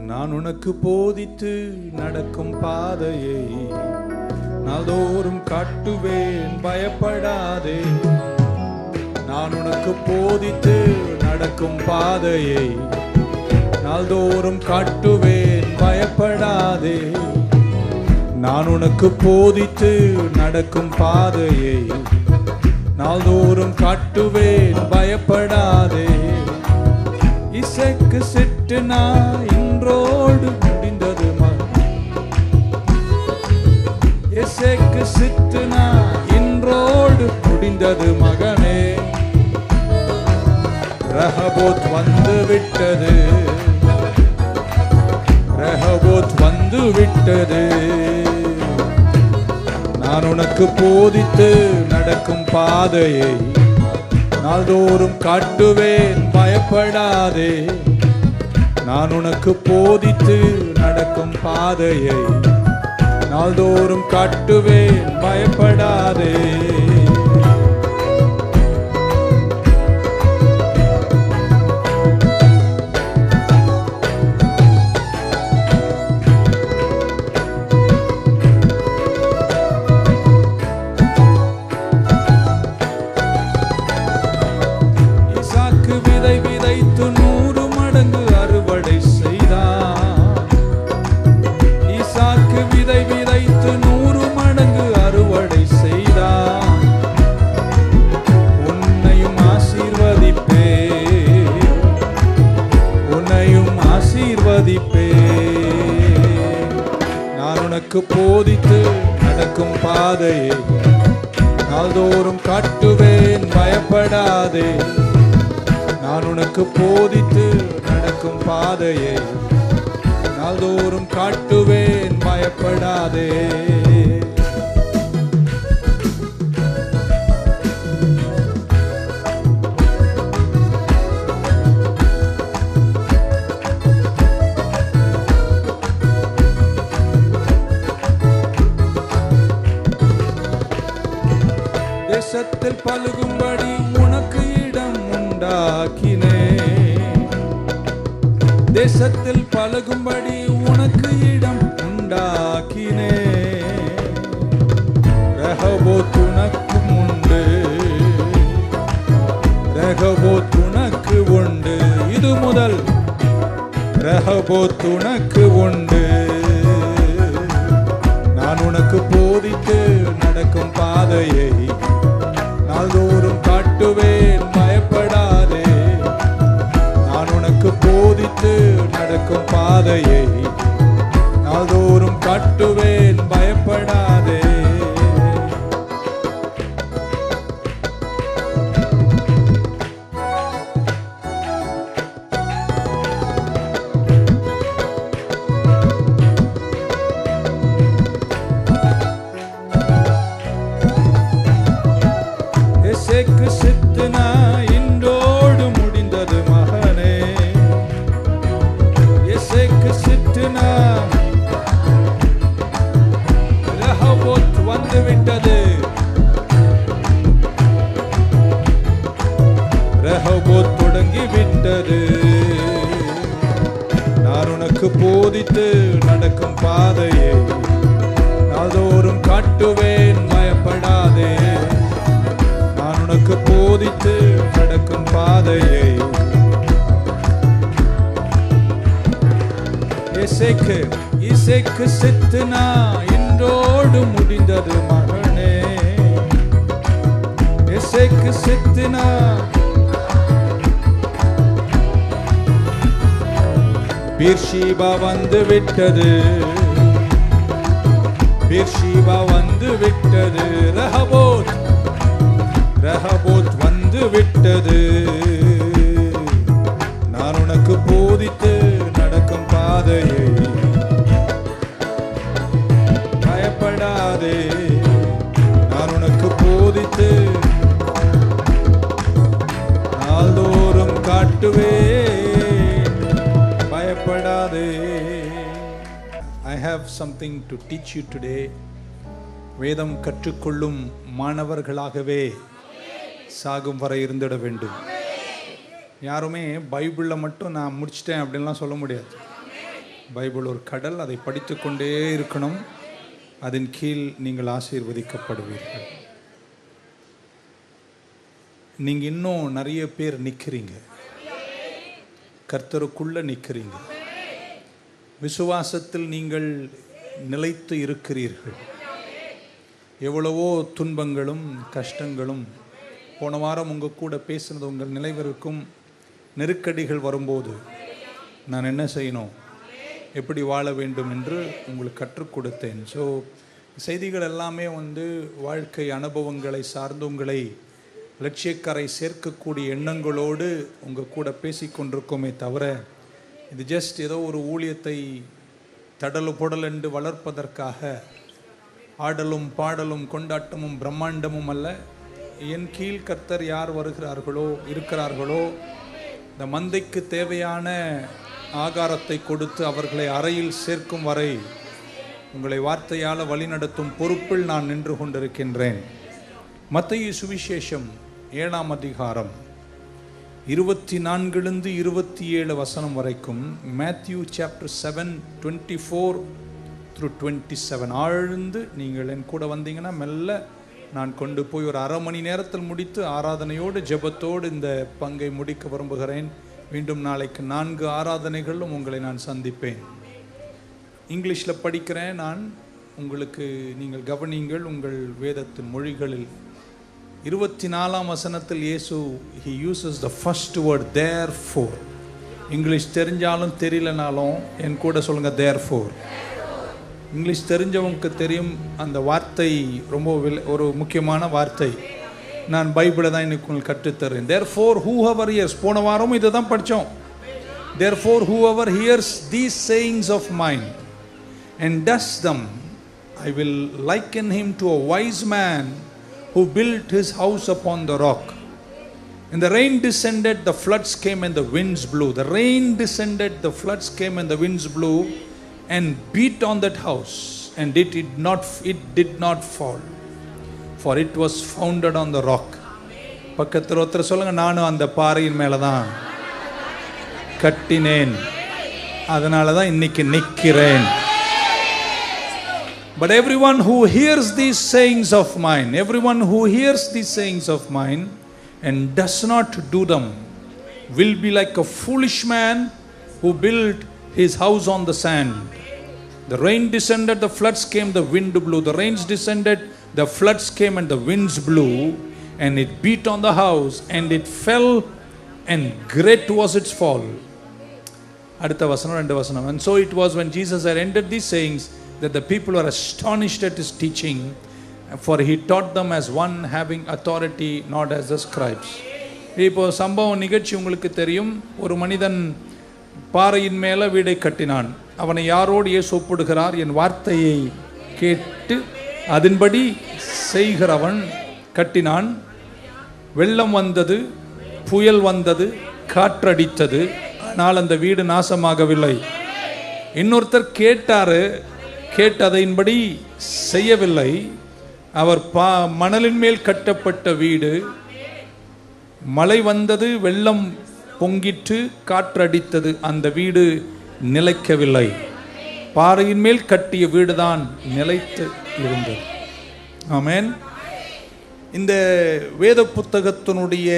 நான் உனக்கு போதித்து நடக்கும் பாதையை நாள்தோறும் காட்டுவேன், பயப்படாதே. நான் உனக்கு போதித்து நடக்கும் பாதையை நாள்தோறும் காட்டுவேன், பயப்படாதே. நான் உனக்கு போதித்து நடக்கும் பாதையை நாள்தோறும் காட்டுவேன், பயப்படாதே. இசைக்கு சிட்டுனா இன்றோடு முடிந்தது இசைக்கு சிட்டுனா இன்றோடு முடிந்தது மகனே. ரஹபோத் வந்து விட்டது, ரஹபோத் வந்து விட்டது. நான் உனக்கு போதித்து நடக்கும் பாதையை நாள்தோறும் காட்டுவேன், பயப்படாதே. நான் உனக்கு போதித்து நடக்கும் பாதையை நாள்தோறும் காட்டுவேன், பயப்படாதே. விதைத்து 100 மடங்கு அறுவடை செய்தான். ஈசாக்கு விதை விதைத்து 100 மடங்கு அறுவடை செய்தான். உன்னையும் ஆசீர்வதிப்பே, உன்னையும் ஆசீர்வதிப்பே. நான் உனக்கு போதித்து நடக்கும் பாதையை நாள்தோறும் காட்டுவேன், பயப்படாதே. நான் உனக்கு போதித்து நடக்கும் பாதையை நாள்தோறும் காட்டுவேன், பயப்படாதே. தேசத்தில் பலுகும்படி உனக்கு இடம் உண்டாக்கினே, தேசத்தில் பழகும்படி உனக்கு இடம் உண்டாக்கினே. ரஹபோத் உனக்கு உண்டு, ரஹபோத் உனக்கு உண்டு. இது முதல் ரஹபோத் உனக்கு உண்டு. நான் உனக்கு போதித்து நடக்கும் பாதையை நாள்தோறும் காட்டுவேன், பயப்படாதே. நான் உனக்கு போதித்து நடக்கும் பாதையை நாள்தோறும் காட்டுவேன், பயப்படாதே. இசைக்கு சித்துனா இன்றோடு முடிந்தது மகனே. இசைக்கு சித்துனா ரஹபோத் வந்து விட்டது, ரஹபோத் தொடங்கி விட்டது. நான் உனக்கு போதித்து நடக்கும் பாதையை நாள்தோறும் காட்டுவேன், பயப்படாதே. நான் உனக்கு போதித்து நடக்கும் பாதையை இசைக்கு சித்துனா இன்றோடு முடிந்தது மகனே. இசைக்கு சித்துனா பீர்ஷீபா வந்து விட்டது, பீர்ஷீபா வந்து விட்டது. ரஹபோத் ரஹபோத் வந்து விட்டது. நான் உனக்கு போதித்து நடக்கும் பாதையை பயப்படாதே. நான் உனக்கு போதித்து நாள்தோறும் காட்டுவேன், பயப்படாதே. I have something to teach you today. வேதம் கற்றுக்கொள்ளும் மாணவர்களாகவே சாகும் வரை இருந்திட வேண்டும். யாருமே பைபிளில் மட்டும் நான் முடிச்சிட்டேன் அப்படின்லாம் சொல்ல முடியாது. பைபிள் ஒரு கடல், அதை படித்து கொண்டே இருக்கணும். அதன் கீழ் நீங்கள் ஆசீர்வதிக்கப்படுவீர்கள். நீங்கள் இன்னும் நிறைய பேர் நிற்கிறீங்க, கர்த்தருக்குள்ள நிற்கிறீங்க, விசுவாசத்தில் நீங்கள் நிலைத்து இருக்கிறீர்கள். எவ்வளவோ துன்பங்களும் கஷ்டங்களும், போன வாரம் உங்கள் கூட பேசுனது உங்கள் நினைவிருக்கும். நெருக்கடிகள் வரும்போது நான் என்ன செய்யணும், எப்படி வாழ வேண்டும் என்று உங்களுக்கு கற்றுக் கொடுத்தேன். ஸோ செய்திகள் எல்லாமே வாழ்க்கை அனுபவங்களை சார்ந்து உங்களை லட்சியக்கரை சேர்க்கக்கூடிய எண்ணங்களோடு உங்கள் கூட பேசிக்கொண்டிருக்கோமே தவிர, இது ஜஸ்ட் ஏதோ ஒரு ஊழியத்தை தடலு பொடல் என்று வளர்ப்பதற்காக ஆடலும் பாடலும் கொண்டாட்டமும் பிரம்மாண்டமும் அல்ல. என் கீழ் கர்த்தர் யார் வருகிறார்களோ இருக்கிறார்களோ, இந்த மந்தைக்கு தேவையான ஆகாரத்தை கொடுத்து அவர்களை அறையில் சேர்க்கும் வரை உங்களை வார்த்தையால் வழிநடத்தும் பொறுப்பில் நான் நின்று கொண்டிருக்கின்றேன். மத்தேயு சுவிசேஷம் 7ஆம் அதிகாரம் 24 27 வசனம் வரைக்கும், மேத்யூ சாப்டர் 7 24 through 27. ஆழ்ந்து நீங்கள் என் கூட வந்தீங்கன்னா மெல்ல நான் கொண்டு போய் ஒரு அரை மணி நேரத்தில் முடித்து ஆராதனையோடு ஜெபத்தோடு இந்த பங்கை முடிக்க விரும்புகிறேன். மீண்டும் நாளைக்கு 4 ஆராதனைகளிலும் உங்களை நான் சந்திப்பேன். இங்கிலீஷில் படிக்கிறேன் நான், உங்களுக்கு நீங்கள் கவனிங்கள் உங்கள் வேதத்தின் மொழிகளில். 24ஆம் வசனத்தில் இயேசு he uses the first word therefore. English தெரிஞ்சாலும் தெரியலனாலும் என் கூட சொல்லுங்க therefore. இங்கிலீஷ் தெரிஞ்சவங்களுக்கு தெரியும், அந்த வார்த்தை ரொம்ப ஒரு முக்கியமான வார்த்தை. நான் பைபிளை தான் இன்னைக்கு உங்களுக்கு கற்றுத்தரேன். therefore whoever hears, போன வாரமும் இதை தான் படித்தோம். therefore whoever hears these sayings of mine and does them, I will liken him to a wise man who built his house upon the rock. And the rain descended, the floods came and the winds blew. The rain descended, the floods came and the winds blew and beat on that house, and it did not fall, for it was founded on the rock. பக்கத்துல ஒருத்தர் சொல்லுங்க, நானும் அந்த பாறையின் மேல தான் கட்டினேன், அதனால தான் இன்னைக்கு நிக்கிறேன். But everyone who hears these sayings of mine, everyone who hears these sayings of mine and does not do them will be like a foolish man who built his house on the sand. The rain descended, the floods came, the wind blew. The rains descended, the floods came and the winds blew, and it beat on the house and it fell, and great was its fall. அடுத்த வசனம் 2 வசனம். And so it was when Jesus had ended these sayings that the people were astonished at his teaching, for he taught them as one having authority, not as the scribes. இப்போ சம்பவம் நிகழ்ச்சி உங்களுக்கு தெரியும். ஒரு மனிதன் பாறையின் மேலே வீடை கட்டினான். அவனை யாரோடு இயேசு ஒப்பிடுகிறார்? என் வார்த்தையை கேட்டு அதன்படி செய்கிறவன் கட்டினான். வெள்ளம் வந்தது, புயல் வந்தது, காற்றடித்தது, ஆனால் அந்த வீடு நாசமாகவில்லை. இன்னொருத்தர் கேட்டாரு, கேட்டதையின்படி செய்யவில்லை. அவர் மணலின் மேல் கட்டப்பட்ட வீடு, மழை வந்தது, வெள்ளம் பொங்கிற்று, காற்றடித்தது, அந்த வீடு நிலைக்கவில்லை. பாறையின் மேல் கட்டிய வீடுதான் நிலைத்து இருந்தது. ஆமென். இந்த வேத புத்தகத்தினுடைய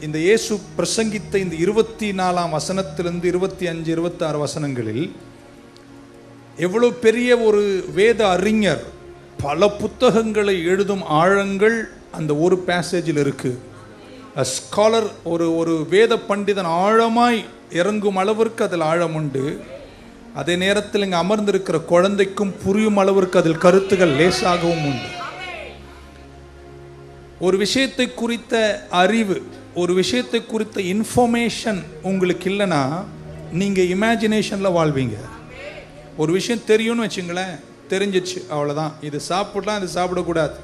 இந்த இயேசு பிரசங்கித்த இந்த 24ஆம் வசனத்திலிருந்து 25 26 வசனங்களில் எவ்வளவு பெரிய ஒரு வேத அறிஞர், பல புத்தகங்களை எழுதும் ஆழங்கள் அந்த ஒரு பேசேஜில் இருக்கு. ஸ்காலர், ஒரு வேத பண்டிதன் ஆழமாய் இறங்கும் அளவிற்கு அதில் ஆழம் உண்டு. அதே நேரத்தில் இங்கே அமர்ந்திருக்கிற குழந்தைக்கும் புரியும் அளவிற்கு அதில் கருத்துகள் லேசாகவும் உண்டு. ஒரு விஷயத்தை குறித்த அறிவு, ஒரு விஷயத்தை குறித்த இன்ஃபர்மேஷன் உங்களுக்கு இல்லைன்னா நீங்கள் இமேஜினேஷனில் வாழ்வீங்க. ஒரு விஷயம் தெரியும்னு வச்சுங்களேன், தெரிஞ்சிச்சு, அவ்வளோதான், இது சாப்பிடலாம், இது சாப்பிடக்கூடாது.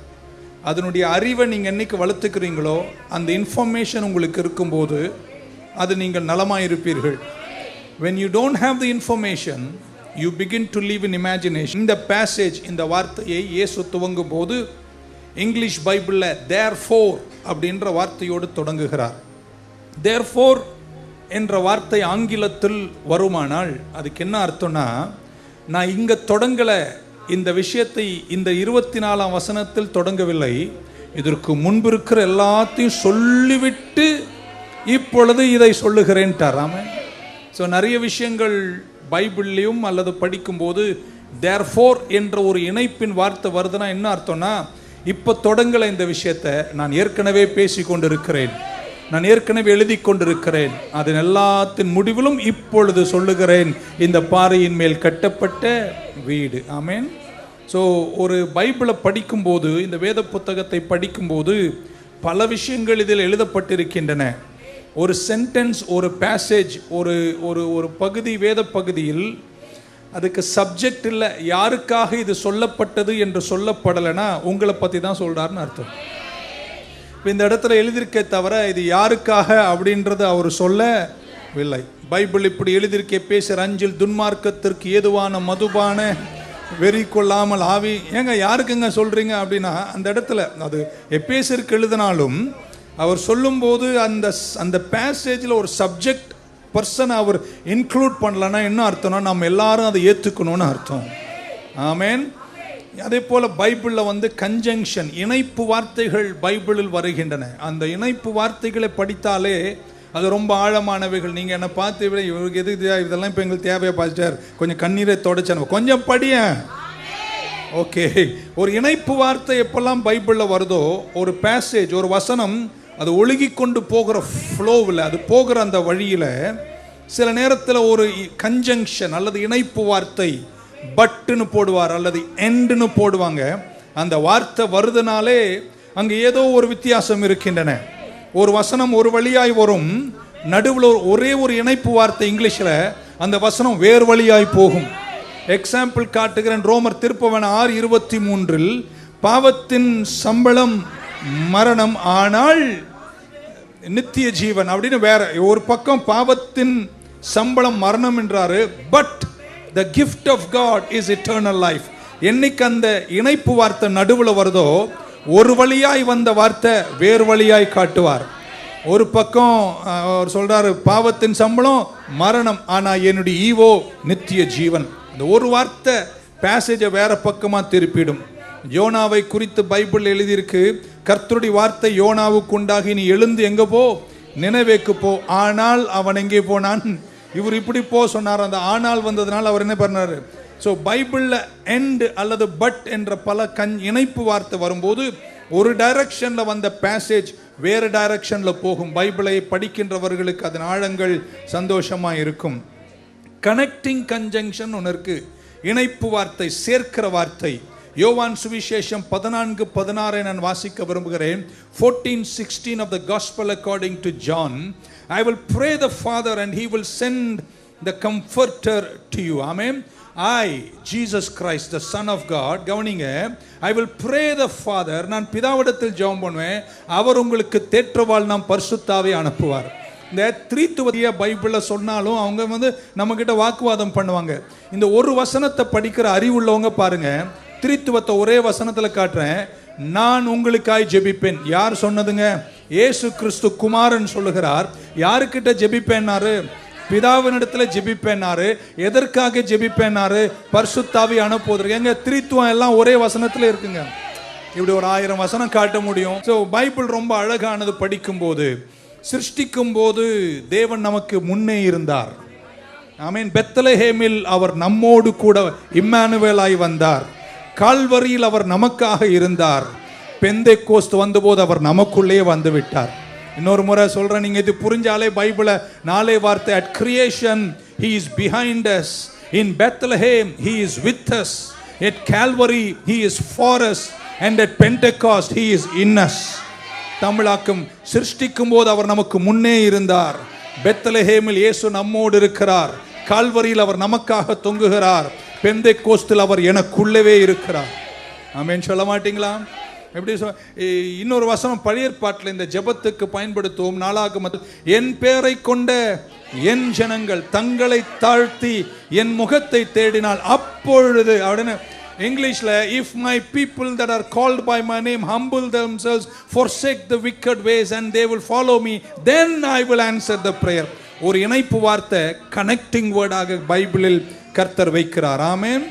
அதனுடைய அறிவை நீங்கள் என்னைக்கு வளர்த்துக்கிறீங்களோ, அந்த இன்ஃபர்மேஷன் உங்களுக்கு இருக்கும்போது அது நீங்கள் நலமாக இருப்பீர்கள். When you don't have the information, you begin to live in imagination. இந்த பேசேஜ், இந்த வார்த்தையை இயேசு துவங்கும் போது இங்கிலீஷ் பைபிளில் therefore அப்படின்ற வார்த்தையோடு தொடங்குகிறார். therefore என்ற வார்த்தை ஆங்கிலத்தில் வருமானால் அதுக்கு என்ன அர்த்தம்னா, நான் இங்க தொடங்கல, இந்த விஷயத்தை இந்த 24ஆம் வசனத்தில் தொடங்கவில்லை, இதற்கு முன்பு இருக்கிற எல்லாத்தையும் சொல்லிவிட்டு இப்பொழுது இதை சொல்லுகிறேன்ட்டார். ஆமென். ஸோ நிறைய விஷயங்கள் பைபிள்லையும் அல்லது படிக்கும்போது therefore என்ற ஒரு இணைப்பின் வார்த்தை வருதுன்னா என்ன அர்த்தம்னா, இப்போ தொடங்கலை இந்த விஷயத்தை, நான் ஏற்கனவே பேசி கொண்டிருக்கிறேன், நான் ஏற்கனவே எழுதி கொண்டிருக்கிறேன், அதன் எல்லாத்தின் முடிவிலும் இப்பொழுது சொல்லுகிறேன், இந்த பாறையின் மேல் கட்டப்பட்ட வீடு. ஆமென். ஸோ ஒரு பைபிளை படிக்கும்போது, இந்த வேத புத்தகத்தை படிக்கும்போது பல விஷயங்கள் இதில் எழுதப்பட்டிருக்கின்றன. ஒரு சென்டென்ஸ், ஒரு பேசேஜ், ஒரு ஒரு ஒரு பகுதி, வேத பகுதியில் அதுக்கு சப்ஜெக்ட் இல்லை, யாருக்காக இது சொல்லப்பட்டது என்று சொல்லப்படலைன்னா உங்களை பற்றி தான் சொல்கிறாருன்னு அர்த்தம். இப்போ இந்த இடத்துல எழுதியிருக்கே தவிர இது யாருக்காக அப்படின்றது அவர் சொல்லவில்லை. பைபிள் இப்படி எழுதியிருக்கே, பேசுகிற அஞ்சில் துன்மார்க்கத்திற்கு ஏதுவான மதுபான வெறி கொள்ளாமல் ஆவி. ஏங்க யாருக்குங்க சொல்கிறீங்க அப்படின்னா, அந்த இடத்துல அது எபேசியருக்கு எழுதினாலும் அவர் சொல்லும்போது அந்த அந்த பேசேஜில் ஒரு சப்ஜெக்ட் பர்சன் அவர் இன்க்ளூட் பண்ணலன்னா என்ன அர்த்தம்னா, நம்ம எல்லாரும் அதை ஏற்றுக்கணும்னு அர்த்தம். ஆமென். அதே போல் பைபிளில் கன்ஜங்ஷன், இணைப்பு வார்த்தைகள் பைபிளில் வருகின்றன. அந்த இணைப்பு வார்த்தைகளை படித்தாலே அது ரொம்ப ஆழமானவைகள். நீங்கள் என்னை பார்த்து விட இவருக்கு எது இதெல்லாம் இப்போ எங்களுக்கு தேவையா பாஸ்டர், கொஞ்சம் கண்ணீரை தொடச்சேன், கொஞ்சம் படிய. ஓகே, ஒரு இணைப்பு வார்த்தை எப்பெல்லாம் பைபிளில் வருதோ, ஒரு பேசேஜ், ஒரு வசனம், அது ஒழுகி கொண்டு போகிற ஃப்ளோவில், அது போகிற அந்த வழியில் சில நேரத்தில் ஒரு கன்ஜங்ஷன் அல்லது இணைப்பு வார்த்தை பட்டுன்னு போடுவார் அல்லது எண்டுன்னு போடுவாங்க. அந்த வார்த்தை வருதுனாலே அங்கே ஏதோ ஒரு வித்தியாசம் இருக்கின்றன. ஒரு வசனம் ஒரு வழியாய் வரும், நடுவில் ஒரே ஒரு இணைப்பு வார்த்தை இங்கிலீஷில், அந்த வசனம் வேறு வழியாய் போகும். எக்ஸாம்பிள் காட்டுகிறேன். ரோமர் திருப்பவன் 6:23 பாவத்தின் சம்பளம் மரணம், ஆனால் நித்திய ஜீவன் அப்படின்னு வேற ஒரு பக்கம் பாவத்தின் சம்பளம் மரணம் என்றாரு, but the gift of God is eternal life. என்னைக்கு அந்த இணைப்பு வார்த்தை நடுவில் வருதோ, ஒரு வழியாய் வந்த வார்த்தை வேறு வழியாய் காட்டுவார். ஒரு பக்கம் அவர் சொல்றாரு பாவத்தின் சம்பளம் மரணம், ஆனா என்னுடைய ஈவோ நித்திய ஜீவன். இந்த ஒரு வார்த்தை பேசேஜை வேற பக்கமா திருப்பிடும். யோனாவை குறித்து பைபிள் எழுதியிருக்கு, கர்த்தருடைய வார்த்தை யோனாவுக்கு உண்டாகி, நீ எழுந்து எங்க போ, நினைவேக்கு போ, ஆனால் அவன் எங்கே போனான், இவர் இப்படி போ சொன்னார். அந்த ஆனால் வந்ததுனால அவர் என்ன பண்ணாரு. ஸோ பைபிளில் எண்ட் அல்லது பட் என்ற பல இணைப்பு வார்த்தை வரும்போது ஒரு டைரக்ஷனில் வந்த பேசேஜ் வேறு டைரக்ஷனில் போகும். பைபிளை படிக்கின்றவர்களுக்கு அதன் ஆழங்கள் சந்தோஷமாக இருக்கும். கனெக்டிங் கன்ஜங்ஷன் ஒன்று இருக்கு, இணைப்பு வார்த்தை, சேர்க்கிற வார்த்தை. யோவான் சுவிசேஷம் 14:16 நான் வாசிக்க விரும்புகிறேன். 14:16 of the gospel according to John. I will pray the Father and he will send the comforter to you. Amen. I, Jesus Christ, the Son of God, கவனிங்க, I will pray the Father, நான் பிதாவிடத்தில் ஜெபம் பண்ணுவேன், அவர் உங்களுக்கு தேற்றவாள் நாம் பரிசுத்தாவை அனுப்புவார். இந்த திரித்துவதிய பைபிளில் சொன்னாலும் அவங்க நம்மக்கிட்ட வாக்குவாதம் பண்ணுவாங்க. இந்த ஒரு வசனத்தை படிக்கிற அறிவுள்ளவங்க பாருங்க, திரித்துவத்தை ஒரே வசனத்தில் காட்டுறேன். நான் உங்களுக்காய் ஜெபிப்பேன். யார் சொன்னதுங்க? இயேசு கிறிஸ்து குமாரன் சொல்லுகிறார். யாருக்கிட்ட ஜெபிப்பேன்னாரு? பிதாவினிடத்தில் ஜெபிப்பேன்னாரு. எதற்காக ஜெபிப்பேன்னாரு? பரிசுத்தாவி அனுப்புவதற்கு. எங்க திரித்துவம் எல்லாம் ஒரே வசனத்தில் இருக்குங்க. இப்படி ஒரு 1000 வசனம் காட்ட முடியும். ஸோ பைபிள் ரொம்ப அழகானது. படிக்கும்போது, சிருஷ்டிக்கும் போது தேவன் நமக்கு முன்னே இருந்தார். ஆமென். பெத்லஹேமில் அவர் நம்மோடு கூட இம்மானுவேலாய் வந்தார். கால்வரியில் அவர் நமக்காக இருந்தார். பெந்தேகோஸ்து வந்தபோது அவர் நமக்குள்ளே வந்து விட்டார். இன்னொரு முறை சொல்றேன், நீங்க இது புரிஞ்சாலே பைபிளை 4 வார்த்தை. at creation he is behind us, in Bethlehem he is with us, at Calvary he is for us, and at Pentecost he is in us. தமிழாக்கம், சிருஷ்டிக்கும் போது அவர் நமக்கு முன்னே இருந்தார். பெத்லஹேமில் இயேசு நம்மோடு இருக்கிறார். கால்வரியில் அவர் நமக்காக தொங்குகிறார். பெந்தேகோஸ்தில் அவர் எனக்குள்ளவே இருக்கிறார். ஆமென். சொல்ல மாட்டீங்களா? எப்படி இன்னொரு வசனம் பழைய ஏற்பாட்டில் இந்த ஜெபத்துக்கு பயன்படுத்துவோம். நாளாகமத்தில், என் பேரை கொண்ட என் ஜனங்கள் தங்களை தாழ்த்தி என் முகத்தை தேடினால் அப்பொழுது அப்படின்னு இங்கிலீஷ்ல, if my people that are called by my name humble themselves, forsake the wicked ways and they will follow me, then I will answer the prayer. ஒரு இணைப்பு வார்த்தை கனெக்டிங் வேர்டாக பைபிளில் கர்த்தர் வைக்கிறார். ஆமென்.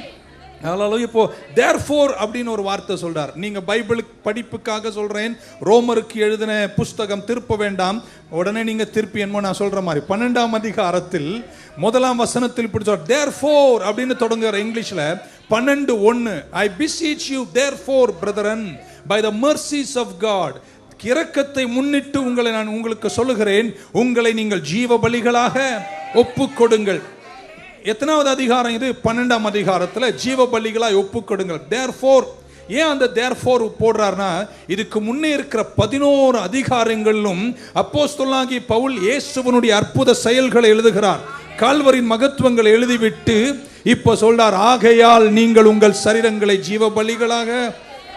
ஹல்லேலூயா. இப்போ therefore அப்படின்னு ஒரு வார்த்தை சொல்றார். நீங்க பைபிள் படிப்புக்காக சொல்றேன், ரோமருக்கு எழுதின புஸ்தகம் திருப்ப வேண்டாம், உடனே நீங்க திருப்பி என்னமோ நான் சொல்ற மாதிரி 12ஆம் அதிகாரத்தில் 1ஆம் வசனத்தில் இப்படி சொல்றார். therefore அப்படின்னு தொடங்குற இங்கிலீஷ்ல 12:1, I beseech you therefore brethren by the mercies of God, இரக்கத்தை முன்னிட்டு உங்களை நான் உங்களுக்கு சொல்லுகிறேன், உங்களை நீங்கள் ஜீவ பலிகளாக ஒப்புக் கொடுங்கள். எத்தனாவது அதிகாரம் இது? 12ஆம் அதிகாரத்தில் ஜீவ பலிகளாய் ஒப்புக் கொடுங்கள். therefore ஏன் அந்த therefore போடுறார்னா, இதுக்கு முன்னே இருக்கிற 11 அதிகாரங்களிலும் அப்போஸ்தலனாகிய பவுல் இயேசுவினுடைய அற்புத செயல்களை எழுதுகிறார், கால்வரின் மகத்துவங்களை எழுதிவிட்டு இப்போ சொல்றார், ஆகையால் நீங்கள் உங்கள் சரீரங்களை ஜீவ பலிகளாக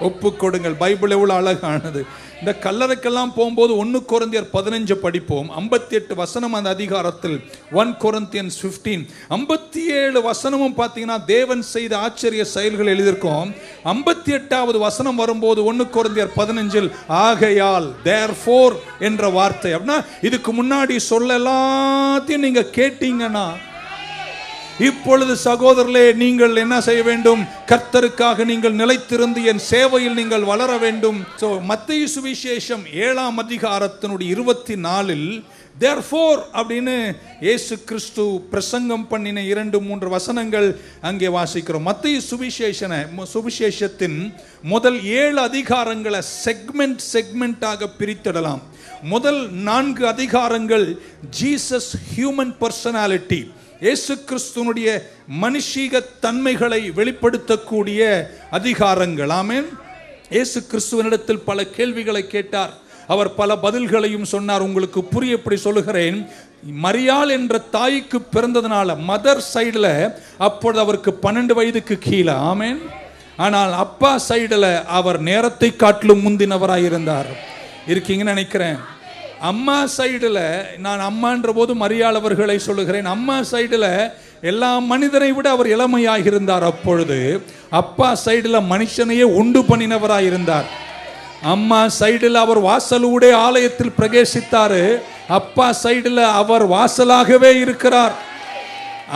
ஒப்புக் கொடுங்கள். பைபிள் எவ்வளவு அழகானது. இந்த கல்லறைக்கெல்லாம் போகும்போது 1 கொரிந்தியர் 15 படிப்போம். 58 வசனம் அந்த அதிகாரத்தில், 1 Corinthians 15. 57 வசனமும் பார்த்தீங்கன்னா தேவன் செய்த ஆச்சரிய செயல்கள் எழுதியிருக்கோம். 58வது வசனம் வரும்போது 1 கொரிந்தியர் 15 ஆகையால் therefore என்ற வார்த்தை. அப்படின்னா இதுக்கு முன்னாடி சொல்ல எல்லாத்தையும் நீங்க கேட்டீங்கன்னா, இப்பொழுது சகோதரர்களே நீங்கள் என்ன செய்ய வேண்டும்? கர்த்தருக்காக நீங்கள் நிலைத்திருந்து என் சேவையில் நீங்கள் வளர வேண்டும். மத்தேயு சுவிசேஷம் 7ஆம் அதிகாரத்தினுடைய 24 therefore அப்படின்னு இயேசு கிறிஸ்து பிரசங்கம் பண்ணின 2-3 வசனங்கள் அங்கே வாசிக்கிறோம். மத்தேயு சுவிசேஷத்தின் முதல் 7 அதிகாரங்களை செக்மெண்டாக பிரித்திடலாம். முதல் 4 அதிகாரங்கள் ஜீசஸ் ஹியூமன் பர்சனாலிட்டி, இயேசு கிறிஸ்துனுடைய மனுஷீக தன்மைகளை வெளிப்படுத்தக்கூடிய அதிகாரங்கள். ஆமென். இயேசு கிறிஸ்துவனிடத்தில் பல கேள்விகளை கேட்டார், அவர் பல பதில்களையும் சொன்னார். உங்களுக்கு புரிய எப்படி சொல்லுகிறேன். மரியாள் என்ற தாய்க்கு பிறந்ததுனால மதர் சைடில் அப்பொழுது அவருக்கு 12 வயதுக்கு கீழே. ஆமென். ஆனால் அப்பா சைடில் அவர் நேரத்தை காட்டிலும் முந்தினவராயிருந்தார். இருக்கீங்கன்னு நினைக்கிறேன். அம்மா சைடில், நான் அம்மான்ற போது மரியாள் அவர்களை சொல்லுகிறேன், அம்மா சைடில் எல்லா மனிதனை விட அவர் இளமையாக இருந்தார். அப்பொழுது அப்பா சைடில் மனுஷனையே உண்டு பண்ணினவராக இருந்தார். அம்மா சைடில் அவர் வாசலூடே ஆலயத்தில் பிரவேசித்தார். அப்பா சைடில் அவர் வாசலாகவே இருக்கிறார்.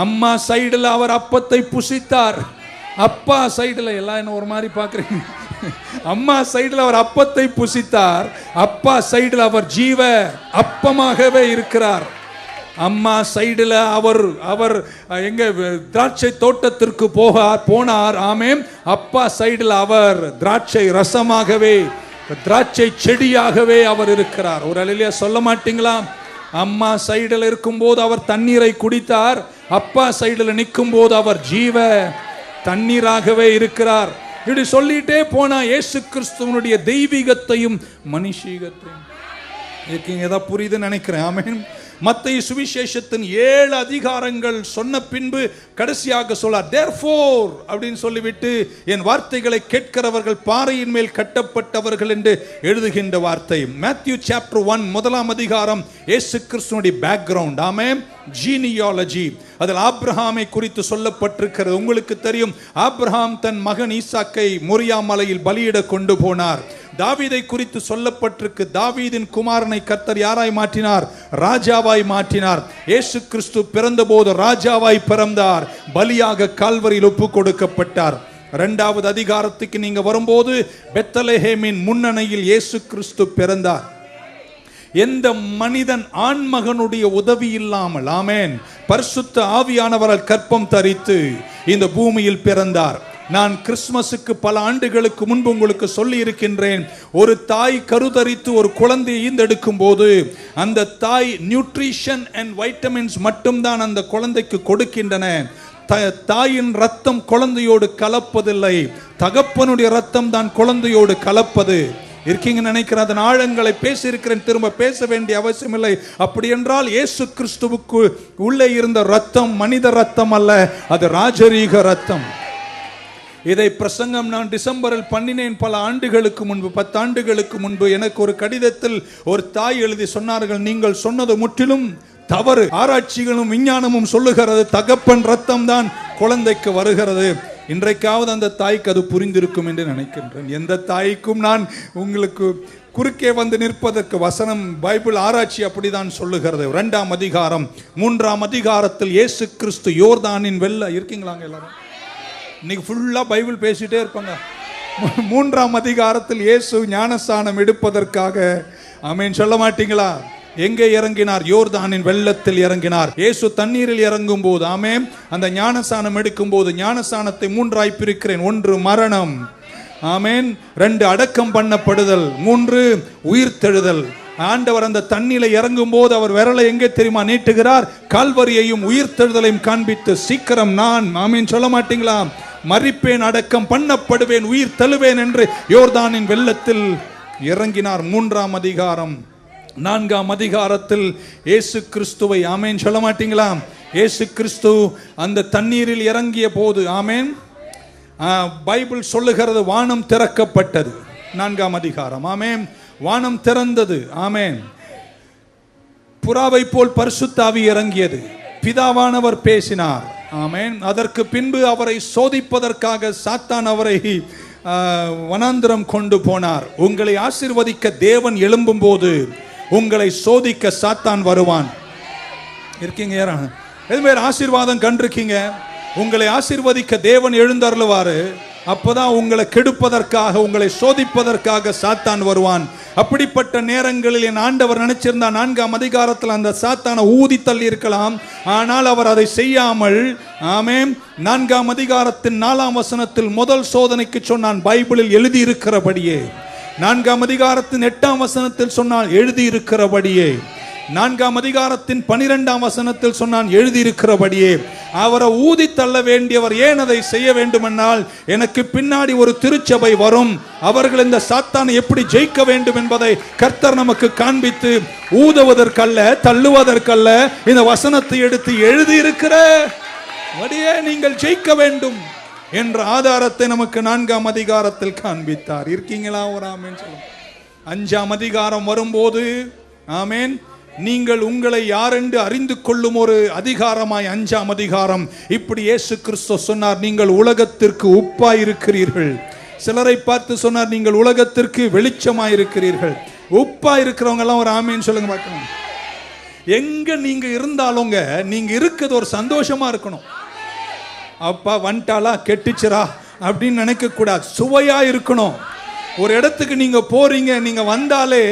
அம்மா சைடில் அவர் அப்பத்தை புசித்தார். அப்பா சைடில் எல்லாம் என்ன ஒரு மாதிரி பார்க்குறீங்க. அம்மா சைடில் அவர் அப்பத்தை புசித்தார். அப்பா சைடில் அவர் ஜீவ அப்பமாகவே இருக்கிறார். அம்மா சைடில் அவர் எங்க திராட்சை தோட்டத்திற்கு போனார். ஆமென். அப்பா சைடில் அவர் திராட்சை ரசமாகவே, திராட்சை செடியாகவே அவர் இருக்கிறார். ஒரு அல்லேலூயா சொல்ல மாட்டீங்களா? அம்மா சைடில் இருக்கும்போது அவர் தண்ணீரை குடித்தார். அப்பா சைடில் நிற்கும் போது அவர் ஜீவ தண்ணீராகவே இருக்கிறார். இப்படி சொல்லிட்டே போனா இயேசு கிறிஸ்துவனுடைய தெய்வீகத்தையும் மனுஷீகத்தையும் இருக்கீங்க. ஏதாவது புரியுதுன்னு நினைக்கிறேன். ஆமென். மத்தேயு சுவிசேஷத்தின் 7 அதிகாரங்கள் சொன்ன பின்பு கடைசியாக சொல்லார் therefore அப்படின்னு சொல்லிவிட்டு, என் வார்த்தைகளை கேட்கிறவர்கள் பாறையின் மேல் கட்டப்பட்டவர்கள் என்று எழுதுகின்ற வார்த்தை. மேத்யூ சாப்டர் 1 முதலாம் அதிகாரம் இயேசு கிறிஸ்துவினுடைய பேக்ரவுண்ட். ஆமென். ஜீனியாலஜி, அதில் ஆபிரகாமை குறித்து சொல்லப்பட்டிருக்கிறது. உங்களுக்கு தெரியும், ஆபிரகாம் தன் மகன் ஈசாக்கை மோரியா மலையில் பலியிட கொண்டு போனார். தாவீதை குறித்து சொல்லப்பட்டிருக்கு, தாவீதின் குமாரனை கர்த்தர் யாராய் மாற்றினார்? ராஜாவாய் மாற்றினார். இயேசு கிறிஸ்து பிறந்த போது ராஜாவாய் பிறந்தார், பலியாக கால்வரியில் ஒப்பு கொடுக்கப்பட்டார். 2வது அதிகாரத்துக்கு நீங்க வரும்போது பெத்லஹேமின் முன்னணையில் இயேசு கிறிஸ்து பிறந்தார். எந்த மனிதன் ஆண்மகனுடைய உதவி இல்லாமல், ஆமென், பரிசுத்த ஆவியானவரால் கற்பம் தரித்து இந்த பூமியில் பிறந்தார். நான் கிறிஸ்துமஸுக்கு பல ஆண்டுகளுக்கு முன்பு உங்களுக்கு சொல்லி இருக்கின்றேன், ஒரு தாய் கருதரித்து ஒரு குழந்தையை ஈந்தெடுக்கும் போது அந்த தாய் நியூட்ரிஷன் அண்ட் வைட்டமின்ஸ் மட்டும்தான் அந்த குழந்தைக்கு கொடுக்கின்றன. தாயின் ரத்தம் குழந்தையோடு கலப்பதில்லை, தகப்பனுடைய ரத்தம் தான் குழந்தையோடு கலப்பது. இருக்கீங்க நினைக்கிறேன். அதன் ஆழங்களை பேசியிருக்கிறேன், திரும்ப பேச வேண்டிய அவசியம் இல்லை. அப்படி என்றால் இயேசு கிறிஸ்துவுக்கு உள்ளே இருந்த ரத்தம் மனித ரத்தம் அல்ல, அது ராஜரீக ரத்தம். இதை பிரசங்கம் நான் டிசம்பரில் பண்ணினேன் பல ஆண்டுகளுக்கு முன்பு, 10 ஆண்டுகளுக்கு முன்பு. எனக்கு ஒரு கடிதத்தில் ஒரு தாய் எழுதி சொன்னார்கள், நீங்கள் சொன்னது முற்றிலும் தவறு. ஆராய்ச்சிகளும் விஞ்ஞானமும் சொல்லுகிறது தகப்பன் ரத்தம் தான் குழந்தைக்கு வருகிறது. இன்றைக்காவது அந்த தாய்க்கு அது புரிந்திருக்கும் என்று நினைக்கின்றேன். எந்த தாய்க்கும் நான் உங்களுக்கு குறுக்கே வந்து நிற்பதற்கு வசனம், பைபிள் ஆராய்ச்சி அப்படிதான் சொல்லுகிறது. 2ஆம் அதிகாரம் 3ஆம் அதிகாரத்தில் இயேசு கிறிஸ்து யோர்தானின் வெள்ள இருக்கீங்களாங்க எல்லாரும்? இன்னைக்கு ஃபுல்லா பைபிள் பேசிட்டே இருப்பாங்க. 3ஆம் அதிகாரத்தில் இயேசு ஞானஸ்நானம் எடுப்பதற்காக, ஆமென் சொல்ல மாட்டீங்களா? எங்கே இறங்கினார்? யோர்தானின் வெள்ளத்தில் இறங்கினார். இயேசு தண்ணீரில் இறங்கும் போது, ஆமென், அந்த ஞானஸ்நானம் எடுக்கும் போது, ஞானஸ்நானத்தை 3ஆய் பிரிக்கிறேன். 1 மரணம், ஆமென், 2 அடக்கம் பண்ணப்படுதல், 3 உயிர்த்தெழுதல். ஆண்டவர் அந்த தண்ணீரை இறங்கும் போது அவர் விரலை எங்கே தெரியுமா நீட்டுகிறார்? கால்வரியையும் உயிர்த்தெழுதலையும் காண்பித்து, சீக்கிரம் நான், ஆமென் சொல்ல மாட்டீங்களா, மரிப்பேன், அடக்கம் பண்ணப்படுவேன், உயிர் தழுவேன் என்று யோர்தானின் வெள்ளத்தில் இறங்கினார். 3ஆம் அதிகாரம் 4ஆம் அதிகாரத்தில் இயேசு கிறிஸ்துவை, ஆமென் சொல்ல மாட்டீங்களா, இயேசு கிறிஸ்து அந்த தண்ணீரில் இறங்கிய போது, ஆமென், பைபிள் சொல்லுகிறது வானம் திறக்கப்பட்டது. 4ஆம் அதிகாரம், ஆமென், வானம் திறந்தது, ஆமென், புறாவை போல் பரிசுத்த ஆவி இறங்கியது, பிதாவானவர் பேசினார், ஆமென். அதற்கு பின்பு அவரை சோதிப்பதற்காக சாத்தான் அவரை வனாந்திரம் கொண்டு போனார். உங்களை ஆசீர்வதிக்க தேவன் எழும்பும் போது உங்களை சோதிக்க சாத்தான் வருவான். இருக்கீங்க யாரும் எதுமாரி ஆசீர்வாதம் கண்டிருக்கீங்க? உங்களை ஆசீர்வதிக்க தேவன் எழுந்தருளுவாரு. அப்பதான் உங்களை கெடுப்பதற்காக, உங்களை சோதிப்பதற்காக சாத்தான் வருவான். அப்படிப்பட்ட நேரங்களில் என் ஆண்டவர் நினைச்சிருந்தா 4ஆம் அதிகாரத்தில் அந்த சாத்தானை ஊதி தள்ளி இருக்கலாம். ஆனால் அவர் அதை செய்யாமல், ஆமென், 4ஆம் அதிகாரத்தின் 4ஆம் வசனத்தில் முதல் சோதனைக்கு சொன்னான், பைபிளில் எழுதி இருக்கிறபடியே. 4ஆம் அதிகாரத்தின் 8ஆம் வசனத்தில் சொன்னால் எழுதி இருக்கிறபடியே. 4ஆம் அதிகாரத்தின் 12ஆம் வசனத்தில் சொன்னான் எழுதியிருக்கிறபடியே. அவரை ஊதி தள்ள வேண்டியவர் ஏன் அதை செய்ய வேண்டுமென்றால், எனக்கு பின்னாடி ஒரு திருச்சபை வரும், அவர்கள் இந்த சாத்தானை எப்படி ஜெயிக்க வேண்டும் என்பதை கர்த்தர் நமக்கு காண்பித்து, ஊதுவதற்கல்ல, தள்ளுவதற்கல்ல, இந்த வசனத்தை எடுத்து எழுதியிருக்கிற வடியே நீங்கள் ஜெயிக்க வேண்டும் என்ற ஆதாரத்தை நமக்கு 4ஆம் அதிகாரத்தில் காண்பித்தார். இருக்கீங்களா? ஒரு ஆமென் சொல்லுங்க. 5ஆம் அதிகாரம் வரும்போது, ஆமென், நீங்கள் உங்களை யாரென்று அறிந்து கொள்ளும் ஒரு அதிகாரமாய் 5ஆம் அதிகாரம் இப்படி இயேசு கிறிஸ்து சொன்னார், நீங்கள் உலகத்திற்கு உப்பாய் இருக்கிறீர்கள். சிலரை பார்த்து சொன்னார், நீங்கள் உலகத்திற்கு வெளிச்சமாய் இருக்கிறீர்கள். உப்பா இருக்கிறவங்க எல்லாம் ஒரு ஆமீன் சொல்லுங்க பார்க்கணும். எங்க நீங்க இருந்தாலுங்க நீங்க இருக்கிறது ஒரு சந்தோஷமா இருக்கணும். அப்பா வந்துட்டாலா கெட்டுச்சுரா அப்படின்னு நினைக்க கூடாது. சுவையா இருக்கணும். ஒரு இடத்துக்கு நீங்க போறீங்க, நீங்க வந்தாலே